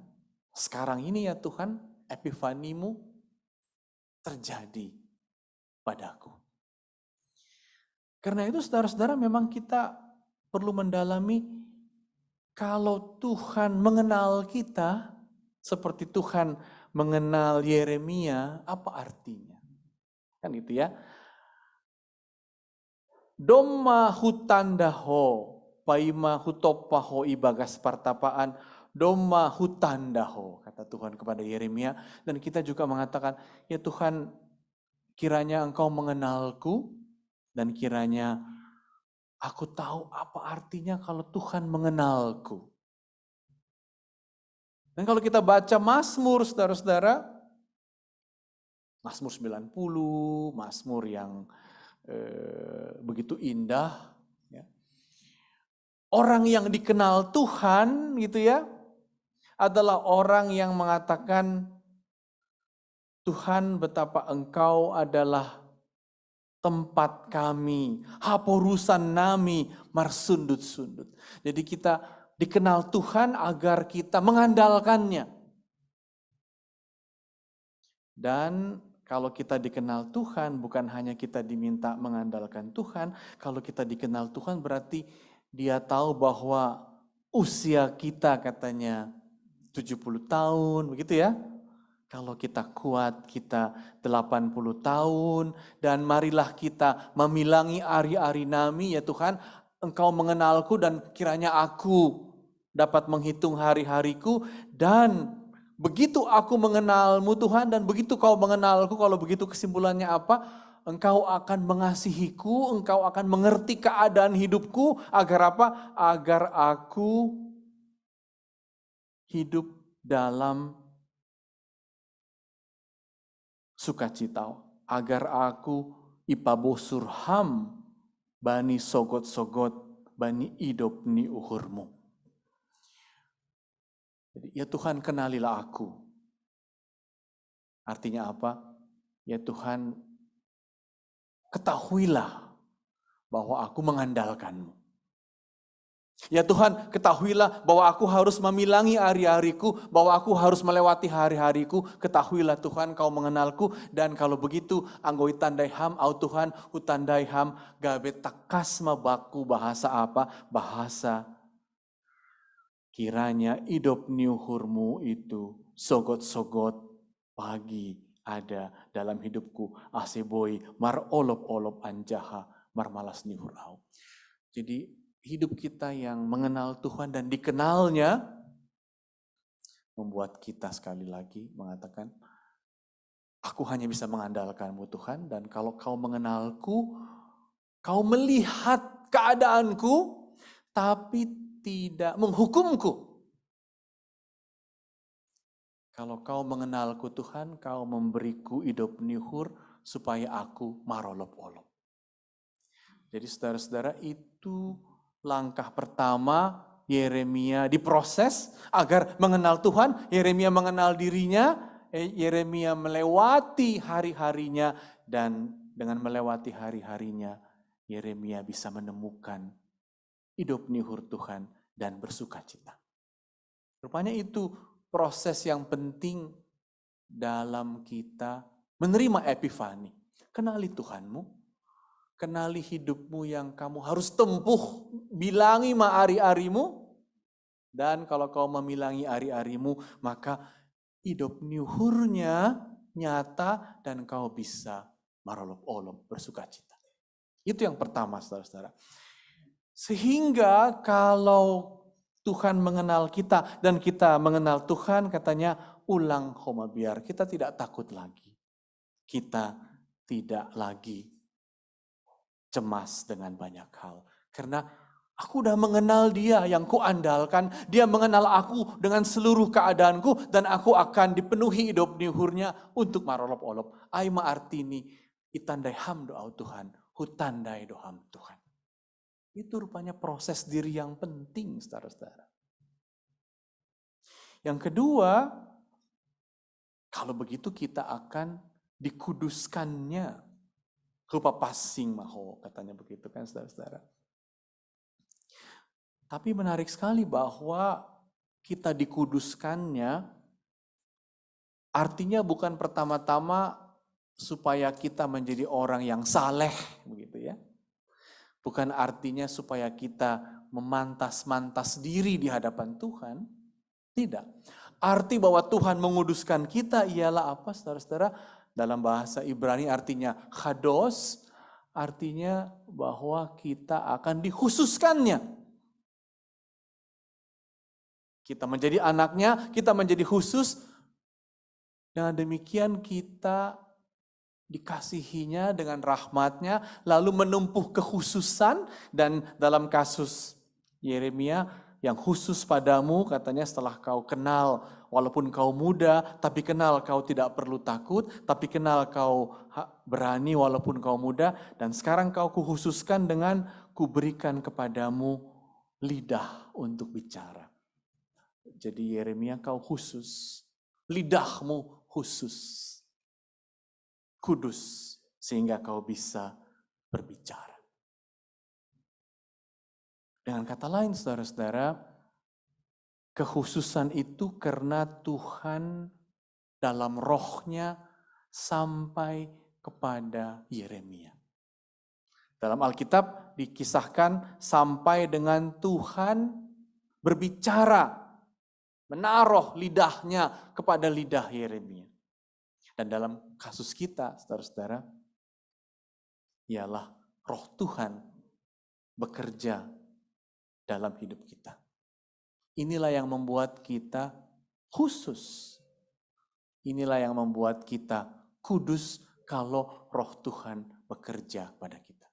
sekarang ini ya Tuhan, epifanimu terjadi padaku. Karena itu saudara-saudara memang kita perlu mendalami, kalau Tuhan mengenal kita seperti Tuhan mengenal Yeremia, apa artinya? Kan itu ya. Domma hutandaho, paima hutopaho ibagas partapaan, domma hutandaho, kata Tuhan kepada Yeremia. Dan kita juga mengatakan, ya Tuhan, kiranya Engkau mengenalku, dan kiranya aku tahu apa artinya kalau Tuhan mengenalku. Dan kalau kita baca Mazmur, saudara-saudara, Mazmur 90, Mazmur yang begitu indah. Ya. Orang yang dikenal Tuhan gitu ya, adalah orang yang mengatakan, Tuhan betapa Engkau adalah tempat kami, haporusan nami marsundut-sundut. Jadi kita dikenal Tuhan agar kita mengandalkannya. Dan kalau kita dikenal Tuhan, bukan hanya kita diminta mengandalkan Tuhan. Kalau kita dikenal Tuhan berarti Dia tahu bahwa usia kita katanya 70 tahun, begitu ya. Kalau kita kuat, kita 80 tahun. Dan marilah kita memilangi ari-ari nami, ya Tuhan, Engkau mengenalku dan kiranya aku dapat menghitung hari-hariku. Dan begitu aku mengenalmu Tuhan dan begitu kau mengenalku, kalau begitu kesimpulannya apa? Engkau akan mengasihiku, engkau akan mengerti keadaan hidupku. Agar apa? Agar aku hidup dalam sukacita. Agar aku ipabosur ham bani sogot-sogot bani idop ni uhurmu. Jadi, ya Tuhan, kenalilah aku. Artinya apa? Ya Tuhan, ketahuilah bahwa aku mengandalkan-Mu. Ya Tuhan, ketahuilah bahwa aku harus memilangi hari-hariku, bahwa aku harus melewati hari-hariku. Ketahuilah Tuhan, Kau mengenalku. Dan kalau begitu, anggoi tandai ham, au Tuhan, hutandai ham, gabe takasma baku, bahasa apa? Bahasa kiranya hidup niuhurmu itu sogot-sogot pagi ada dalam hidupku. Aseboi mar olop-olop anjaha mar malas niuhurau. Jadi hidup kita yang mengenal Tuhan dan dikenalnya membuat kita sekali lagi mengatakan, aku hanya bisa mengandalkan-Mu Tuhan, dan kalau Kau mengenalku, Kau melihat keadaanku, tapi tidak menghukumku. Kalau Kau mengenalku Tuhan, Kau memberiku hidup nihur supaya aku marolop-olop. Jadi saudara-saudara, itu langkah pertama Yeremia diproses agar mengenal Tuhan. Yeremia mengenal dirinya, Yeremia melewati hari-harinya, dan dengan melewati hari-harinya Yeremia bisa menemukan hidup nihur Tuhan dan bersuka cita. Rupanya itu proses yang penting dalam kita menerima epifani. Kenali Tuhanmu, kenali hidupmu yang kamu harus tempuh, bilangi ari-arimu. Dan kalau kau memilangi ari-arimu, maka hidup nihurnya nyata dan kau bisa marolop-olop bersuka cita. Itu yang pertama, saudara-saudara. Sehingga kalau Tuhan mengenal kita dan kita mengenal Tuhan, katanya ulang homa biar kita tidak takut lagi. Kita tidak lagi cemas dengan banyak hal. Karena Aku udah mengenal dia yang kuandalkan. Dia mengenal aku dengan seluruh keadaanku. Dan aku akan dipenuhi hidup niuhurnya untuk marolop-olop. Aima artini itandai ham doa Tuhan. Hutandai doham Tuhan. Itu rupanya proses diri yang penting, saudara-saudara. Yang kedua, kalau begitu kita akan dikuduskannya. Rupa passing maho, katanya begitu kan saudara-saudara. Tapi menarik sekali bahwa kita dikuduskannya, artinya bukan pertama-tama supaya kita menjadi orang yang saleh, begitu ya. Bukan artinya supaya kita memantas-mantas diri di hadapan Tuhan. Tidak. Arti bahwa Tuhan menguduskan kita ialah apa, saudara-saudara? Dalam bahasa Ibrani artinya kados, artinya bahwa kita akan dikhususkannya. Kita menjadi anaknya, kita menjadi khusus. Dengan demikian kita dikasihinya dengan rahmatnya, lalu menempuh kekhususan. Dan dalam kasus Yeremia, yang khusus padamu katanya setelah kau kenal, walaupun kau muda, tapi kenal kau tidak perlu takut, tapi kenal kau berani walaupun kau muda, dan sekarang kau kukhususkan dengan kuberikan kepadamu lidah untuk bicara. Jadi Yeremia kau khusus, lidahmu khusus, kudus, sehingga kau bisa berbicara. Dengan kata lain saudara-saudara, kekhususan itu karena Tuhan dalam rohnya sampai kepada Yeremia. Dalam Alkitab dikisahkan sampai dengan Tuhan berbicara, menaruh lidahnya kepada lidah Yeremia. Dan dalam kasus kita, saudara-saudara, ialah roh Tuhan bekerja dalam hidup kita. Inilah yang membuat kita khusus. Inilah yang membuat kita kudus kalau roh Tuhan bekerja pada kita.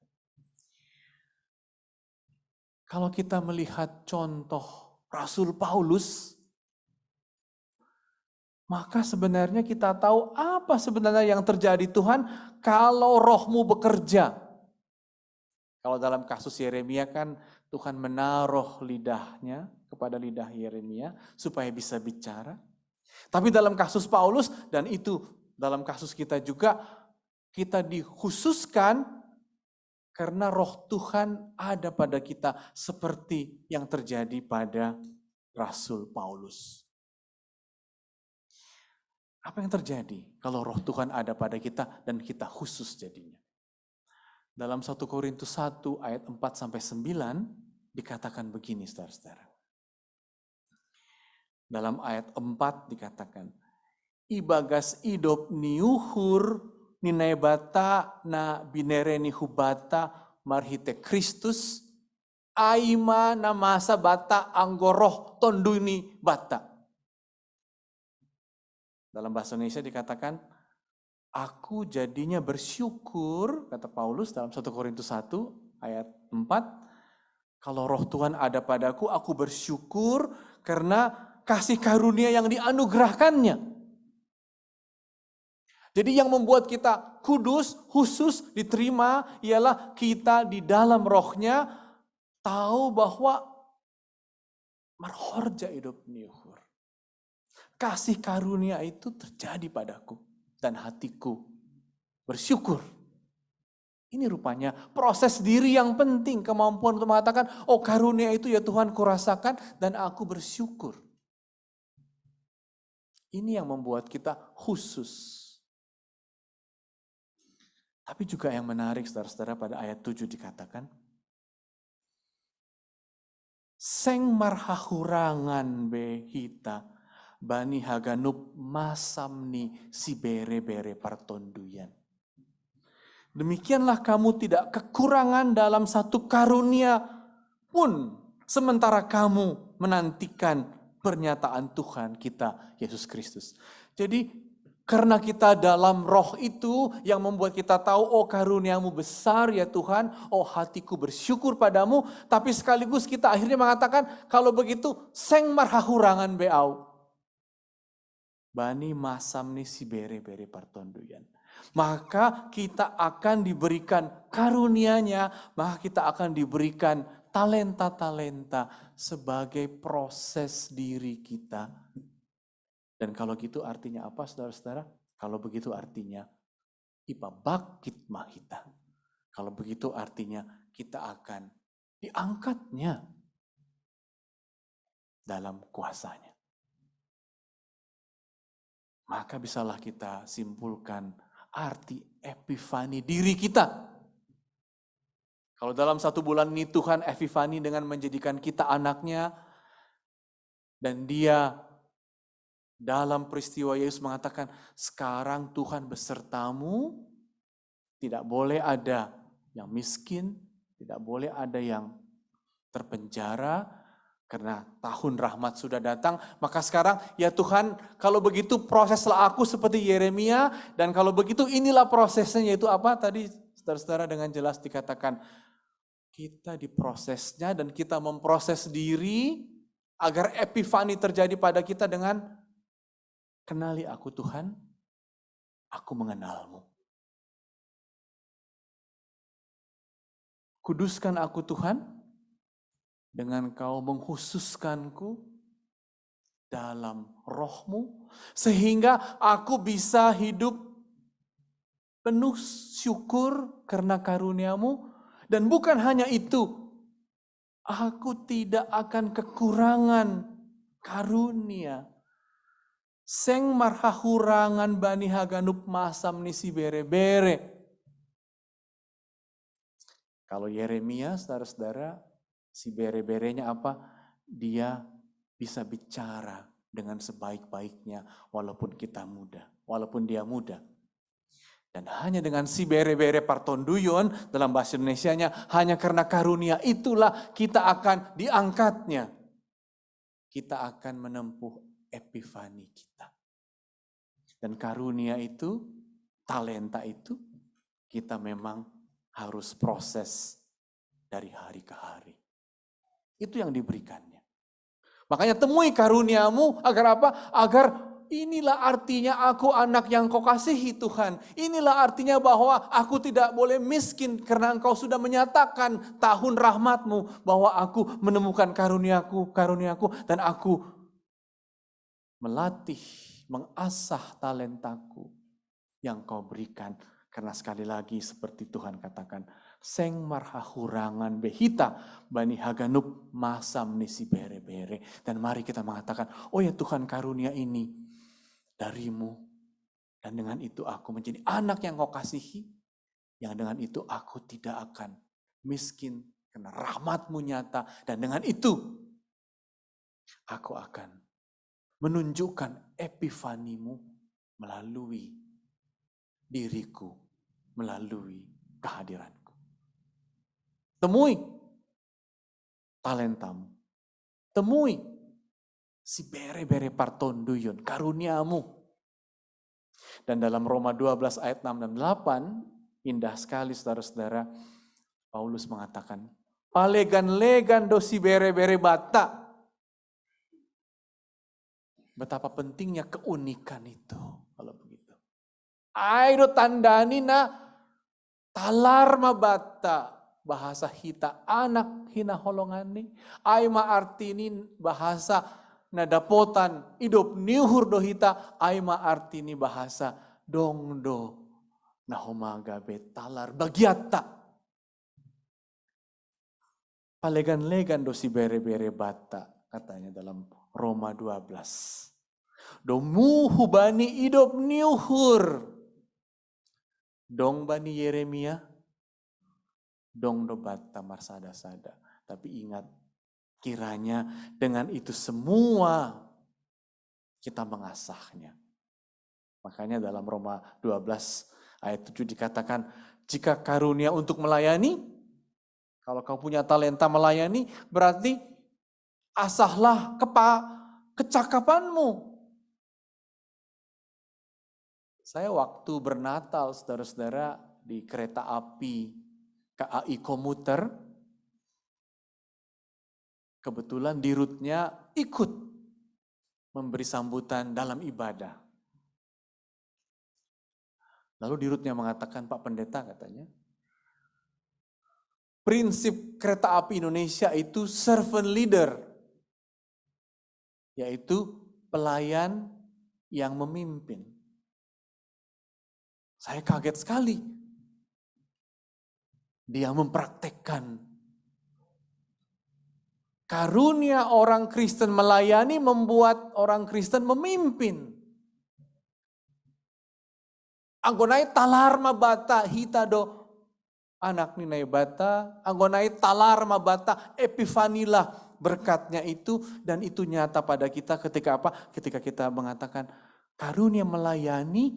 Kalau kita melihat contoh Rasul Paulus, maka sebenarnya kita tahu apa sebenarnya yang terjadi Tuhan kalau rohmu bekerja. Kalau dalam kasus Yeremia kan Tuhan menaruh lidahnya kepada lidah Yeremia supaya bisa bicara. Tapi dalam kasus Paulus dan itu dalam kasus kita juga, kita dikhususkan karena roh Tuhan ada pada kita seperti yang terjadi pada Rasul Paulus. Apa yang terjadi kalau roh Tuhan ada pada kita dan kita khusus jadinya? Dalam 1 Korintus 1 ayat 4-9 dikatakan begini saudara-saudara. Dalam ayat 4 dikatakan, ibagas idop niuhur ninaebata na binereni hubata marhite Kristus aima namasa bata anggoroh tonduni bata. Dalam bahasa Indonesia dikatakan, aku jadinya bersyukur, kata Paulus dalam 1 Korintus 1 ayat 4, kalau roh Tuhan ada padaku, aku bersyukur karena kasih karunia yang dianugerahkannya. Jadi yang membuat kita kudus, khusus, diterima, ialah kita di dalam rohnya tahu bahwa marhorja hidup niuhur. Kasih karunia itu terjadi padaku dan hatiku bersyukur. Ini rupanya proses diri yang penting, kemampuan untuk mengatakan, oh karunia itu ya Tuhan kurasakan dan aku bersyukur. Ini yang membuat kita khusus. Tapi juga yang menarik saudara-saudara pada ayat 7 dikatakan, seng marhahurangan behita bani haganup masamni si bere-bere partonduyan. Demikianlah kamu tidak kekurangan dalam satu karunia pun sementara kamu menantikan pernyataan Tuhan kita Yesus Kristus. Jadi Karena kita dalam roh itu yang membuat kita tahu, oh karuniamu besar ya Tuhan, oh hatiku bersyukur padamu. Tapi sekaligus kita akhirnya mengatakan, kalau begitu seng marhahurangan beau. Bani masam ni si bere-bere partonduyan. Maka kita akan diberikan karunia-Nya, maka kita akan diberikan talenta-talenta sebagai proses diri kita. Dan kalau gitu artinya apa saudara-saudara? Kalau begitu artinya ipa bakit mahita. Kalau begitu artinya kita akan diangkatnya dalam kuasanya. Maka bisalah kita simpulkan arti epifani diri kita. Kalau dalam 1 bulan ini Tuhan epifani dengan menjadikan kita anaknya, dan Dia dalam peristiwa Yesus mengatakan, sekarang Tuhan besertamu, tidak boleh ada yang miskin, tidak boleh ada yang terpenjara, karena tahun rahmat sudah datang. Maka sekarang, ya Tuhan, kalau begitu proseslah aku seperti Yeremia, dan kalau begitu inilah prosesnya, yaitu apa? Tadi saudara-saudara dengan jelas dikatakan, kita diprosesnya dan kita memproses diri, agar epifani terjadi pada kita dengan kenali aku Tuhan, aku mengenalmu. Kuduskan aku Tuhan, dengan kau mengkhususkanku dalam rohmu, sehingga aku bisa hidup penuh syukur karena karuniamu. Dan bukan hanya itu, aku tidak akan kekurangan karunia. Seng marhahurangan bani haganup masam nisi bere-bere. Kalau Yeremia, saudara-saudara, si bere-berenya apa? Dia bisa bicara dengan sebaik-baiknya walaupun kita muda, walaupun dia muda. Dan hanya dengan si bere-bere partonduyon dalam bahasa Indonesianya, hanya karena karunia itulah kita akan diangkatnya. Kita akan menempuh epifani kita. Dan karunia itu, talenta itu, kita memang harus proses dari hari ke hari. Itu yang diberikannya. Makanya temui karuniamu agar apa? Agar inilah artinya aku anak yang kau kasihi Tuhan. Inilah artinya bahwa aku tidak boleh miskin karena engkau sudah menyatakan tahun rahmatmu. Bahwa aku menemukan karuniaku, dan aku melatih, mengasah talentaku yang kau berikan. Karena sekali lagi seperti Tuhan katakan, seng marhahurangan behita bani haganup masam nisi bere-bere. Dan mari kita mengatakan, oh ya Tuhan karunia ini darimu. Dan dengan itu aku menjadi anak yang kau kasihi. Yang dengan itu aku tidak akan miskin karena rahmatmu nyata. Dan dengan itu aku akan menunjukkan epifanimu melalui diriku, melalui kehadiranku. Temui talentamu. Temui si bere-bere partonduyun, karuniamu. Dan dalam Roma 12 ayat 6 dan 8, indah sekali saudara-saudara, Paulus mengatakan, palegan-legan dosi bere-bere bata. Betapa pentingnya keunikan itu, kalau begitu. Airo tandani na talar mabata, bahasa hita anak hina holongani. Ay maartini bahasa nadapotan hidup niuhur do hita. Ay maartini bahasa dongdo nahomaga betalar bagiata. Palegan-legan do si bere-bere bata, katanya dalam Roma 12. Domu hubani hidup niuhur. Dong bani Yeremia, dong dobat tamar sada-sada. Tapi ingat, kiranya dengan itu semua kita mengasahnya. Makanya dalam Roma 12 ayat 7 dikatakan, jika karunia untuk melayani, kalau kau punya talenta melayani, berarti asahlah kecakapanmu. Saya waktu bernatal, saudara-saudara, di kereta api KAI komuter, kebetulan di rutenya ikut memberi sambutan dalam ibadah. Lalu di rutenya mengatakan, Pak Pendeta katanya, prinsip kereta api Indonesia itu servant leader, yaitu pelayan yang memimpin. Saya kaget sekali. Dia mempraktekkan karunia orang Kristen melayani membuat orang Kristen memimpin. Anggonai talar mabata hitado anak ninai bata, anggonai talar mabata epifanilah berkatnya itu, dan itu nyata pada kita ketika apa? Ketika kita mengatakan karunia melayani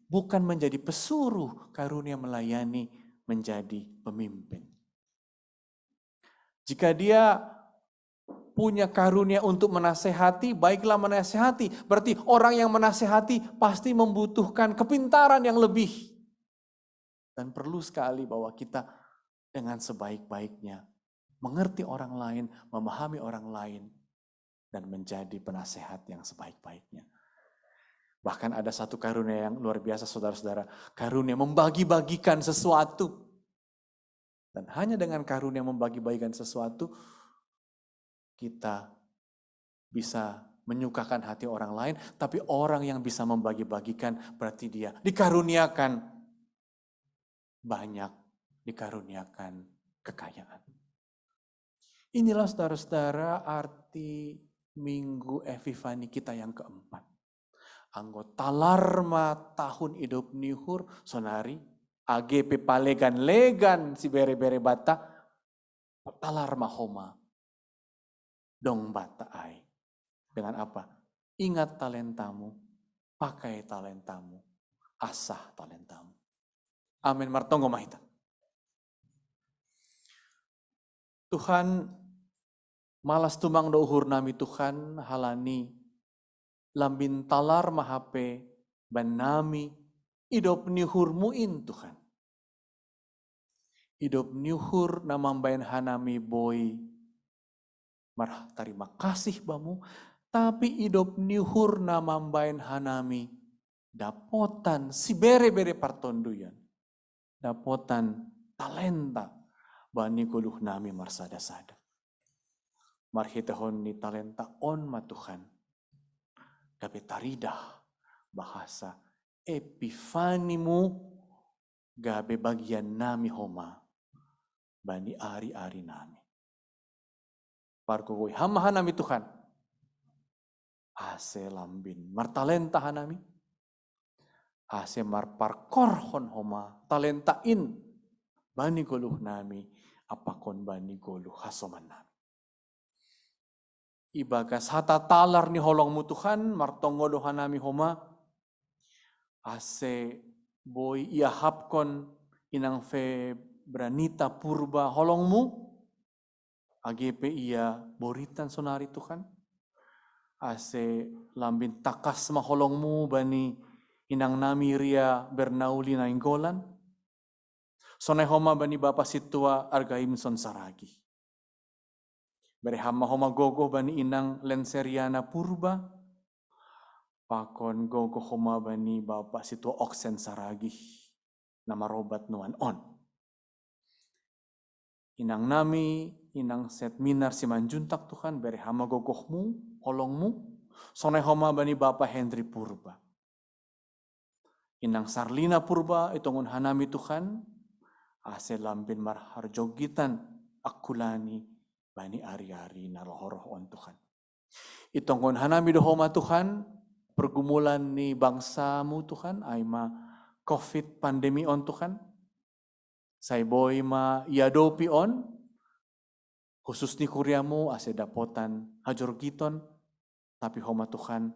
bukan menjadi pesuruh, karunia melayani menjadi pemimpin. Jika dia punya karunia untuk menasehati, baiklah menasehati. Berarti orang yang menasehati pasti membutuhkan kepintaran yang lebih. Dan perlu sekali bahwa kita dengan sebaik-baiknya mengerti orang lain, memahami orang lain, dan menjadi penasehat yang sebaik-baiknya. Bahkan ada satu karunia yang luar biasa, saudara-saudara. Karunia membagi-bagikan sesuatu. Dan hanya dengan karunia membagi-bagikan sesuatu, kita bisa menyukakan hati orang lain. Tapi orang yang bisa membagi-bagikan berarti dia dikaruniakan banyak, dikaruniakan kekayaan. Inilah saudara-saudara arti Minggu Epifani kita yang keempat. Anggota larma tahun hidup nihur sonari AGP palegan legan si bere-bere bata talarma homa dong bata ai. Dengan apa? Ingat talentamu, pakai talentamu, asah talentamu. Amin martongo mahita. Tuhan malas tumang do uhur nami Tuhan halani lambin talar mahape banami idop nihur muin Tuhan. Idop nihur namambayan hanami boy marah terima kasih bamu, tapi idop nihur namambayan hanami dapotan si bere-bere partonduyan. Dapotan talenta bani guluh nami marsada-sada. Marhitahon ni talenta on ma Tuhan. Gabe taridah bahasa epifanimu gabe bagian nami homa bani ari-ari nami. Parkugoy hamahan nami Tuhan. Ase lambin martalenta hanami. Ase marparkorhon homa talentain bani goluh nami apakon bani goluh hasoman nami. Ibagas hata talar ni holongmu Tuhan, martongo doha nami homa, ase boy iahapkon inang fe branita purba holongmu, AGP ia boritan sonari Tuhan, ase lambin takas ma holongmu bani inang nami ria bernauli na inggolan, sonai homa bani bapa situa argaim son saragi. Berehama homa gogo bani inang lenseriana purba. Pakon gogo homa bani bapak situ oksen saragi. Nama robat nuan on. Inang nami, inang set minar simanjuntak Tuhan. Berehama gogohmu, holongmu. Sonai homa bani bapak Henry purba. Inang sarlina purba, itongun hanami Tuhan. Ase lambin marhar jogitan akulani. Bani ari-ari narohoroh on Tuhan. Itongkon hanami dohoma Tuhan, pergumulan ni bangsamu Tuhan, aima COVID pandemi on Tuhan. Saiboy ma iadopi on, khusus ni kuriamu ase dapotan hajor giton, tapi homa Tuhan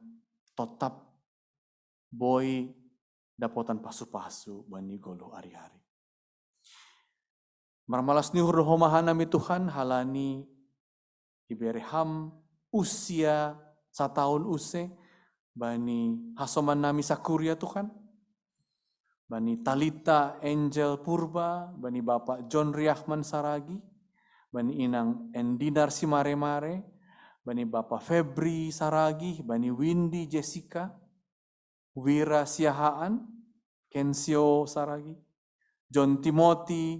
tetap boy dapotan pasu-pasu bani golo ari-ari. Marmalas ni hurhoma hanami Tuhan halani ibereham usia 1 tahun use bani hasoman nami sakuria Tuhan Bani Talita Angel Purba, Bani Bapak John Riahman Saragi, Bani Inang Endinar Simare-Mare, Bani Bapak Febri Saragi, Bani Windy Jessica, Wira Siahaan, Kensio Saragi, John Timothy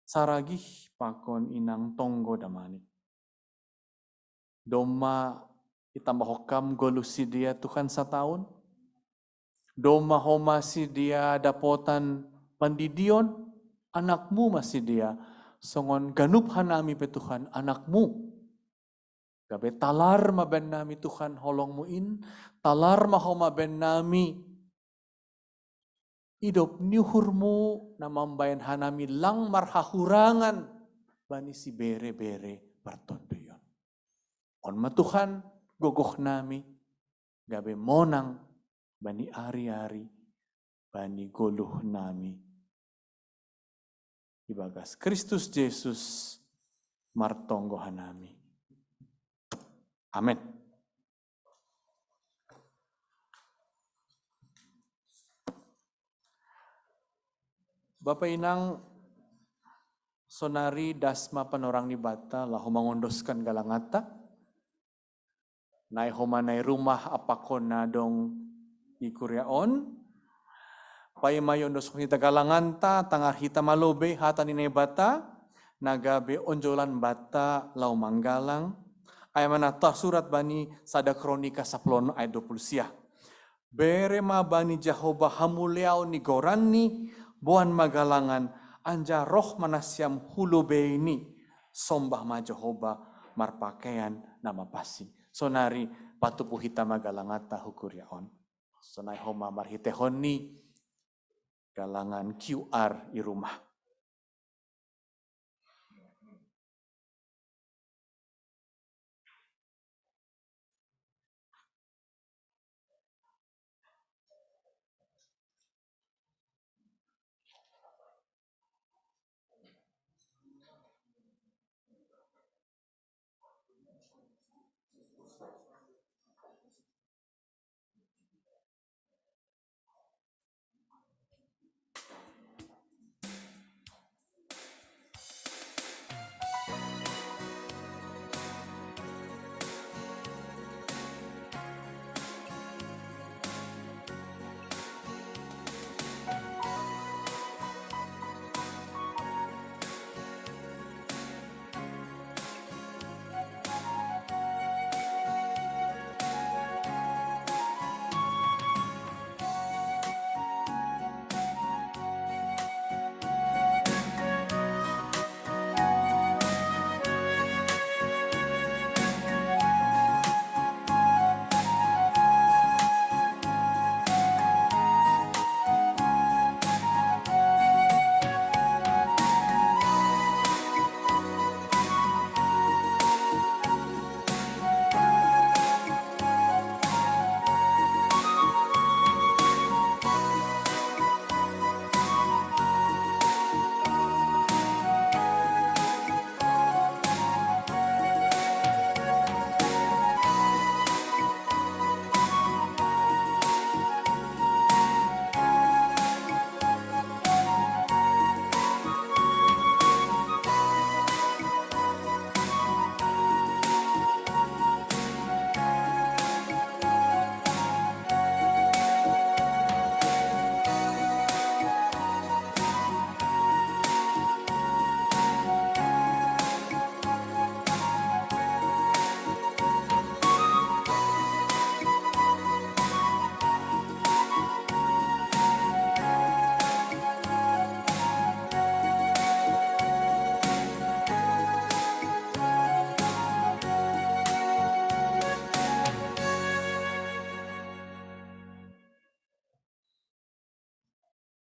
Saragi, Pakon Inang Tonggo Damani. Doma itambah hokam golusi dia Tuhan setahun. Doma homa si dia dapotan pandidion, anakmu masih dia. Songon ganup hanami pe Tuhan anakmu. Gabe talar maben nami Tuhan holongmu in, talar mahoma ben nami. Idop niuhurmu namambayan hanami lang marhahurangan bani si bere-bere partondoyon. On ma Tuhan gogoh nami gabe monang bani ari-ari bani goluh nami. Ibagas Kristus Yesus martonggo hanami. Amin. Bapak Inang sonari dasma panorang ni bata lahu mangondoskan galangata. Nai homa nai rumah apakon na dong ikuryaon. Pai mayondos hita galanganta tangar hita malobe hata ni bata. Nagabe onjolan bata lau manggalang. Ayamana tah surat bani sada kronika 10 ayat 20 siah. Bere ma bani Jehovah hamuliau ni gorani buan magalangan anja roh manasyam hulube ini sombah ma Jehovah marpakaian nama pasi. Sonari patupu hita magalangata hukuryaon. Sonai homa marhitehoni galangan QR i rumah.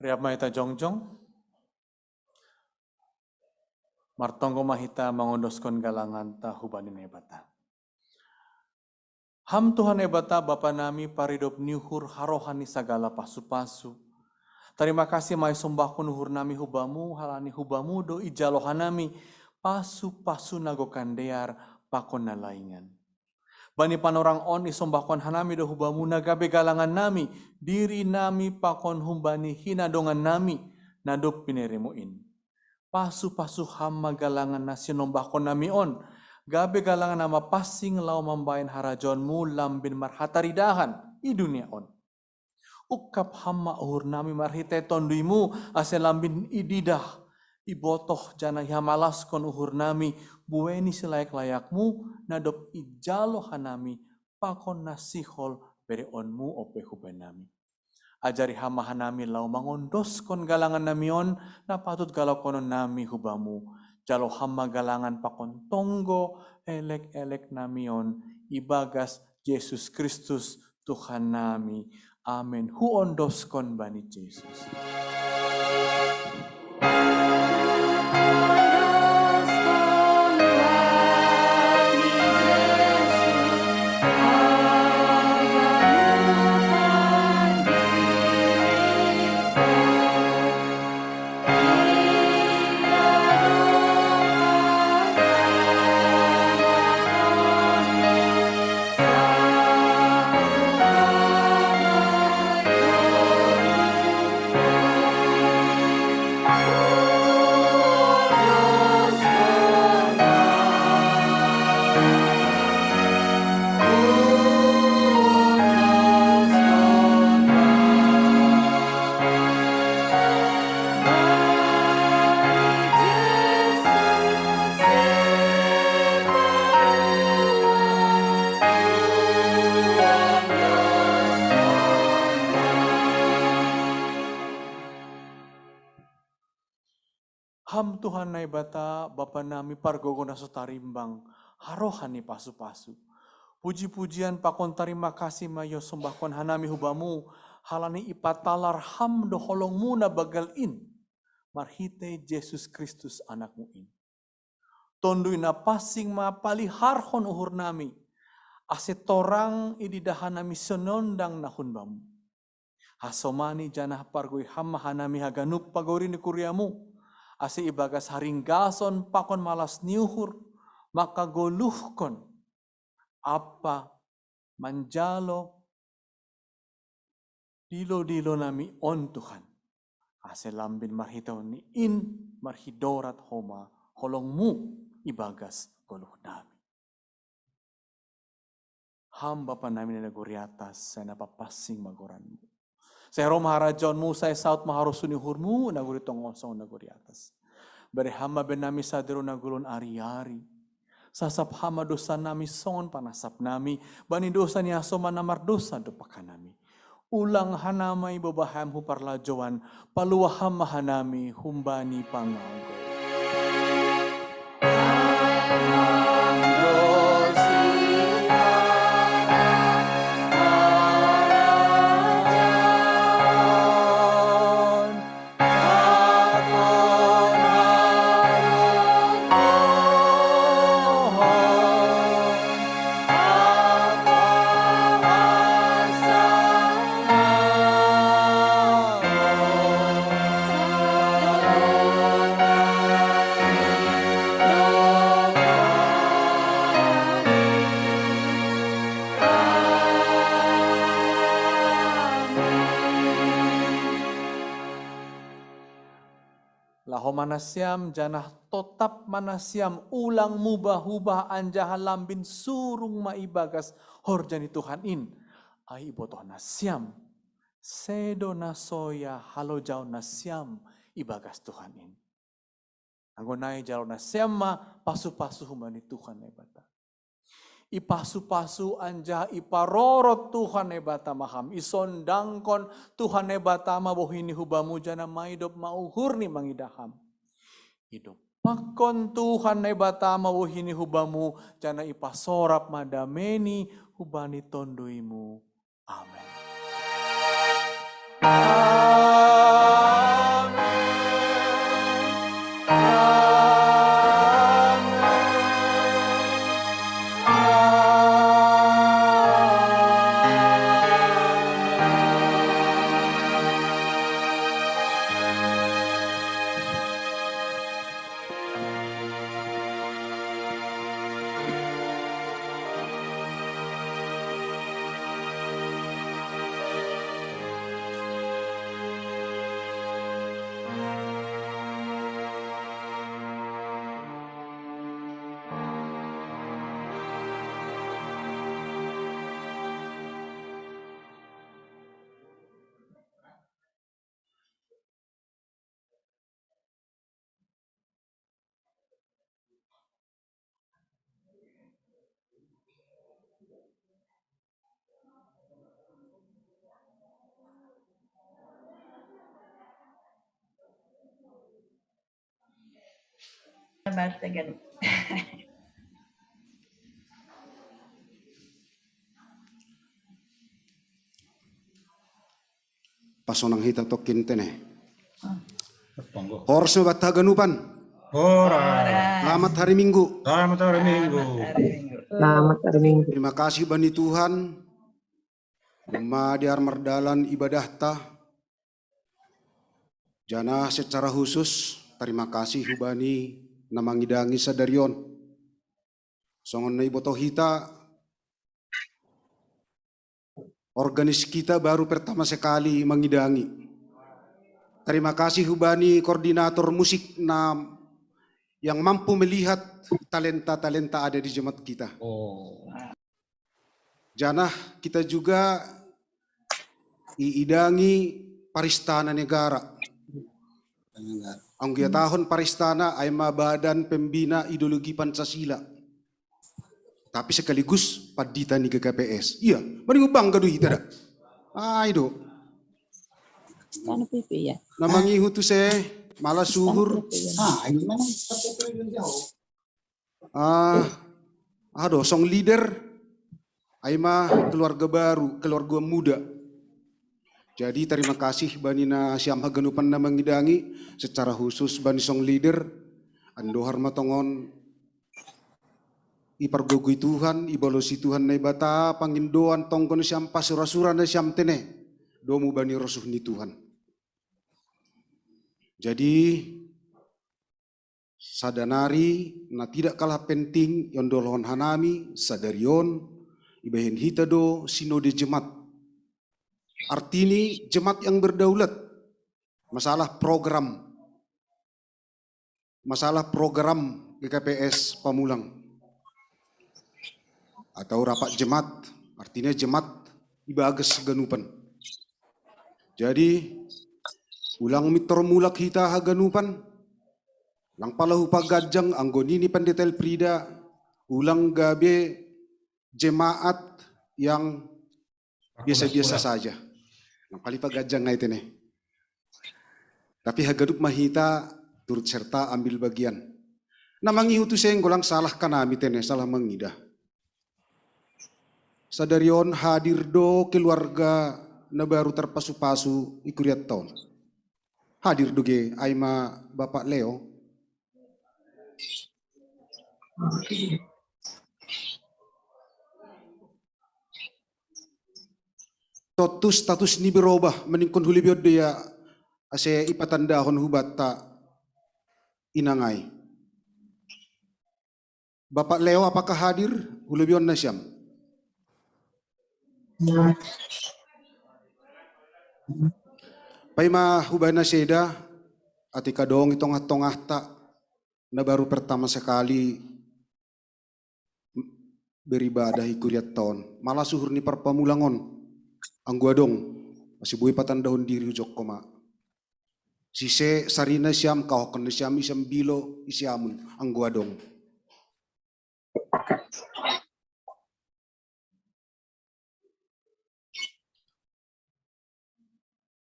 Riap mahita jongjong. Martonggo mahita mangondoskan galangan ta hubanin ebata. Ham Tuhan ebata Bapa nami paridop niuhur harohani sagala pasu-pasu. Terima kasih mai sombahku nuhur nami hubamu halani hubamu do ijalohanami pasu-pasu nago kandear pakon nalaingan. Bani panorang on isombakon hanami do hubamu nagabe galangan nami, diri nami pakon humbani hinadongan nami, nadop pineremuin. Pasu-pasu hama galangan na sinombakon nami on, gabe galangan nama pasing lau mambayan harajonmu lambin marhataridahan i dunia on. Ukap hama uhur nami marhite tonduimu ase lambin ididah, ibotoh jana hamalas kon uhur nami bueni selayak-layakmu nadop ijalo hanami pakon nasihol bere onmu ope huben nami. Ajari hama hanami lau mangondos kon galangan nami on na patut galau konon nami hubamu. Jalo hama galangan pakon tonggo elek-elek nami on ibagas Yesus Kristus Tuhan nami. Amin. Hu ondos kon bani Yesus. Ham Tuhan nai bata Bapa nami pargogo naso tarimbang harohani pasu-pasu. Puji-pujian pakon terima kasih mayo sembahkon hanami hubamu halani ipatalar ham do holongmu na bagal in. Marhite Yesus Kristus anakmu in. Tondui na pasing ma paliharhon uhur nami. Ase torang ididahan nami senondang nahun bamu. Hasomani janah pargoi hamma hanami haganup pagori ni kuriamu. Ase ibagas haringgason pakon malas niuhur. Maka goluhkon apa manjalo dilo-dilo nami on Tuhan. Ase lambin marhitaw ni in marhidorat homa holongmu ibagas goluh nami. Hamba pa namin na naguriatas sa napapasing magoranmu. Sa hero maharajonmu sa isaut maharusunihurmu naguritong osong naguriatas. Bari hamba ben nami sa diro nagulon ari-ari. Sasap hama dosa nami songon panasap nami. Bani dosa niya soman namar dosa dopakan nami. Ulang hanamay babaham hu parlajoan. Paluaham mahanami humbani pangago. Manasyam janah totap manasyam ulang mubah-ubah anjahan lambin surung maibagas horjani Tuhan in. Ai botoh nasyam sedo nasoya halo jauh nasyam ibagas Tuhan in. Anggonai jauh nasyam ma pasu-pasu humani Tuhan ebata. Ipasu-pasu anjah iparorot Tuhan ebata maham. Isondangkon Tuhan ebata ma bohini hubamu jana maidop mauhur ni mangidaham. Hidup pakon Tuhan nebata mawuhini hubamu jana ipasorap madameni hubani tonduimu. Amin. Bartagan. Pasonang hita tokin tene. Horsnya bataganupan. Selamat hari Minggu. Selamat hari Minggu. Selamat hari Minggu. Terima kasih bani Tuhan. Rumah di Armardalan ibadah tah. Jana secara khusus terima kasih hubani namangidangi sadarion. Songon na iboto hita. Organis kita baru pertama sekali mengidangi. Terima kasih hubani koordinator musik yang mampu melihat talenta-talenta ada di jemaat kita. Janah kita juga iidangi Paristana Negara. Anggia tahun Paristana aima badan pembina ideologi Pancasila. Tapi sekaligus padita ni ke KPS. Iya, mending bangga do hita dah. Itu. Kan pipi ya. Namangi hutu se malah suhur. Song leader. Aima keluarga baru, keluarga muda. Jadi terima kasih banina siam hagenupan na mengidangi secara khusus bani song leader andohar matongon ipargogui Tuhan, ibalosi Tuhan na ibata, pangindoan tongkon siam pasura-sura na siam tene, domu bani rosuh ni Tuhan. Jadi, sadanari na tidak kalah penting yon dolohon hanami, sadarion, ibahin hita do sinode jemaat. Artini jemaat yang berdaulat, masalah program GKPS Pamulang. Atau rapat jemaat, artinya jemaat ibagas ganupan. Jadi, ulang mitor mulak hita haganupan, lang palahu pagajang anggonini pendetel prida, ulang gabe jemaat yang biasa-biasa saja. Lang pali pagajang na ito nih. Tapi hagadup mahita turut serta ambil bagian. Namangi hutu sayang golang salah kanami tene, salah mengidah. Sadarion hadir do keluarga na baru terpasu-pasu ikuriat tahun. Hadir doge aima Bapak Leo. Totus status ni berubah meningkon hulibiod dia ase ipatandahon hubata inangay. Bapak Leo apakah hadir? Hulibion na siyam. Paima hubana seda atika dong itong ta na baru pertama sekali beribadah ikuriat tahun. Malah suhur ni parpamulangon ang guadong masih buhay patandahon diri ujok koma. Sise sarina siyam kahokon na siyam isang bilo isyamun ang guadong.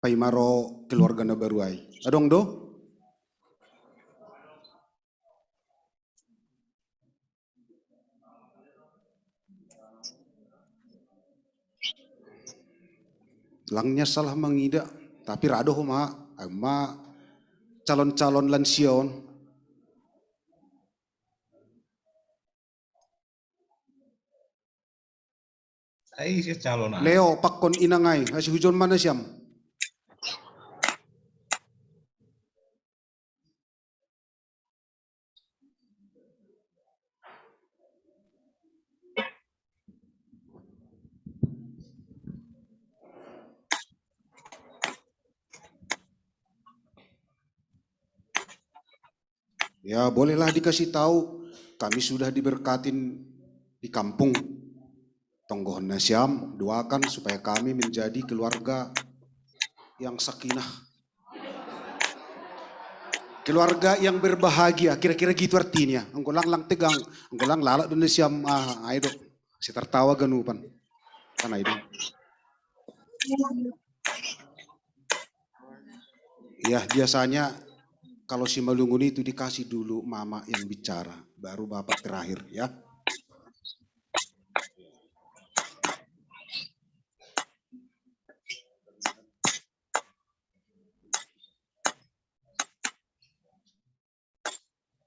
Paimaro keluarga na baruay. Adong do? Langnya salah mengida, tapi rado ma calon-calon lansion. Ay, si calon. Leo pakon inangay, asi hujon mana siyam. Ya bolehlah dikasih tahu, kami sudah diberkatin di kampung Tonggohon Nasyam, doakan supaya kami menjadi keluarga yang sakinah. Keluarga yang berbahagia, kira-kira gitu artinya. Anggolang lang tegang, anggolang lalak do Nasyam, ayo dok, si tertawa ganupan. Kana itu. Ya biasanya kalau si Malungun itu dikasih dulu mama yang bicara, baru bapak terakhir ya.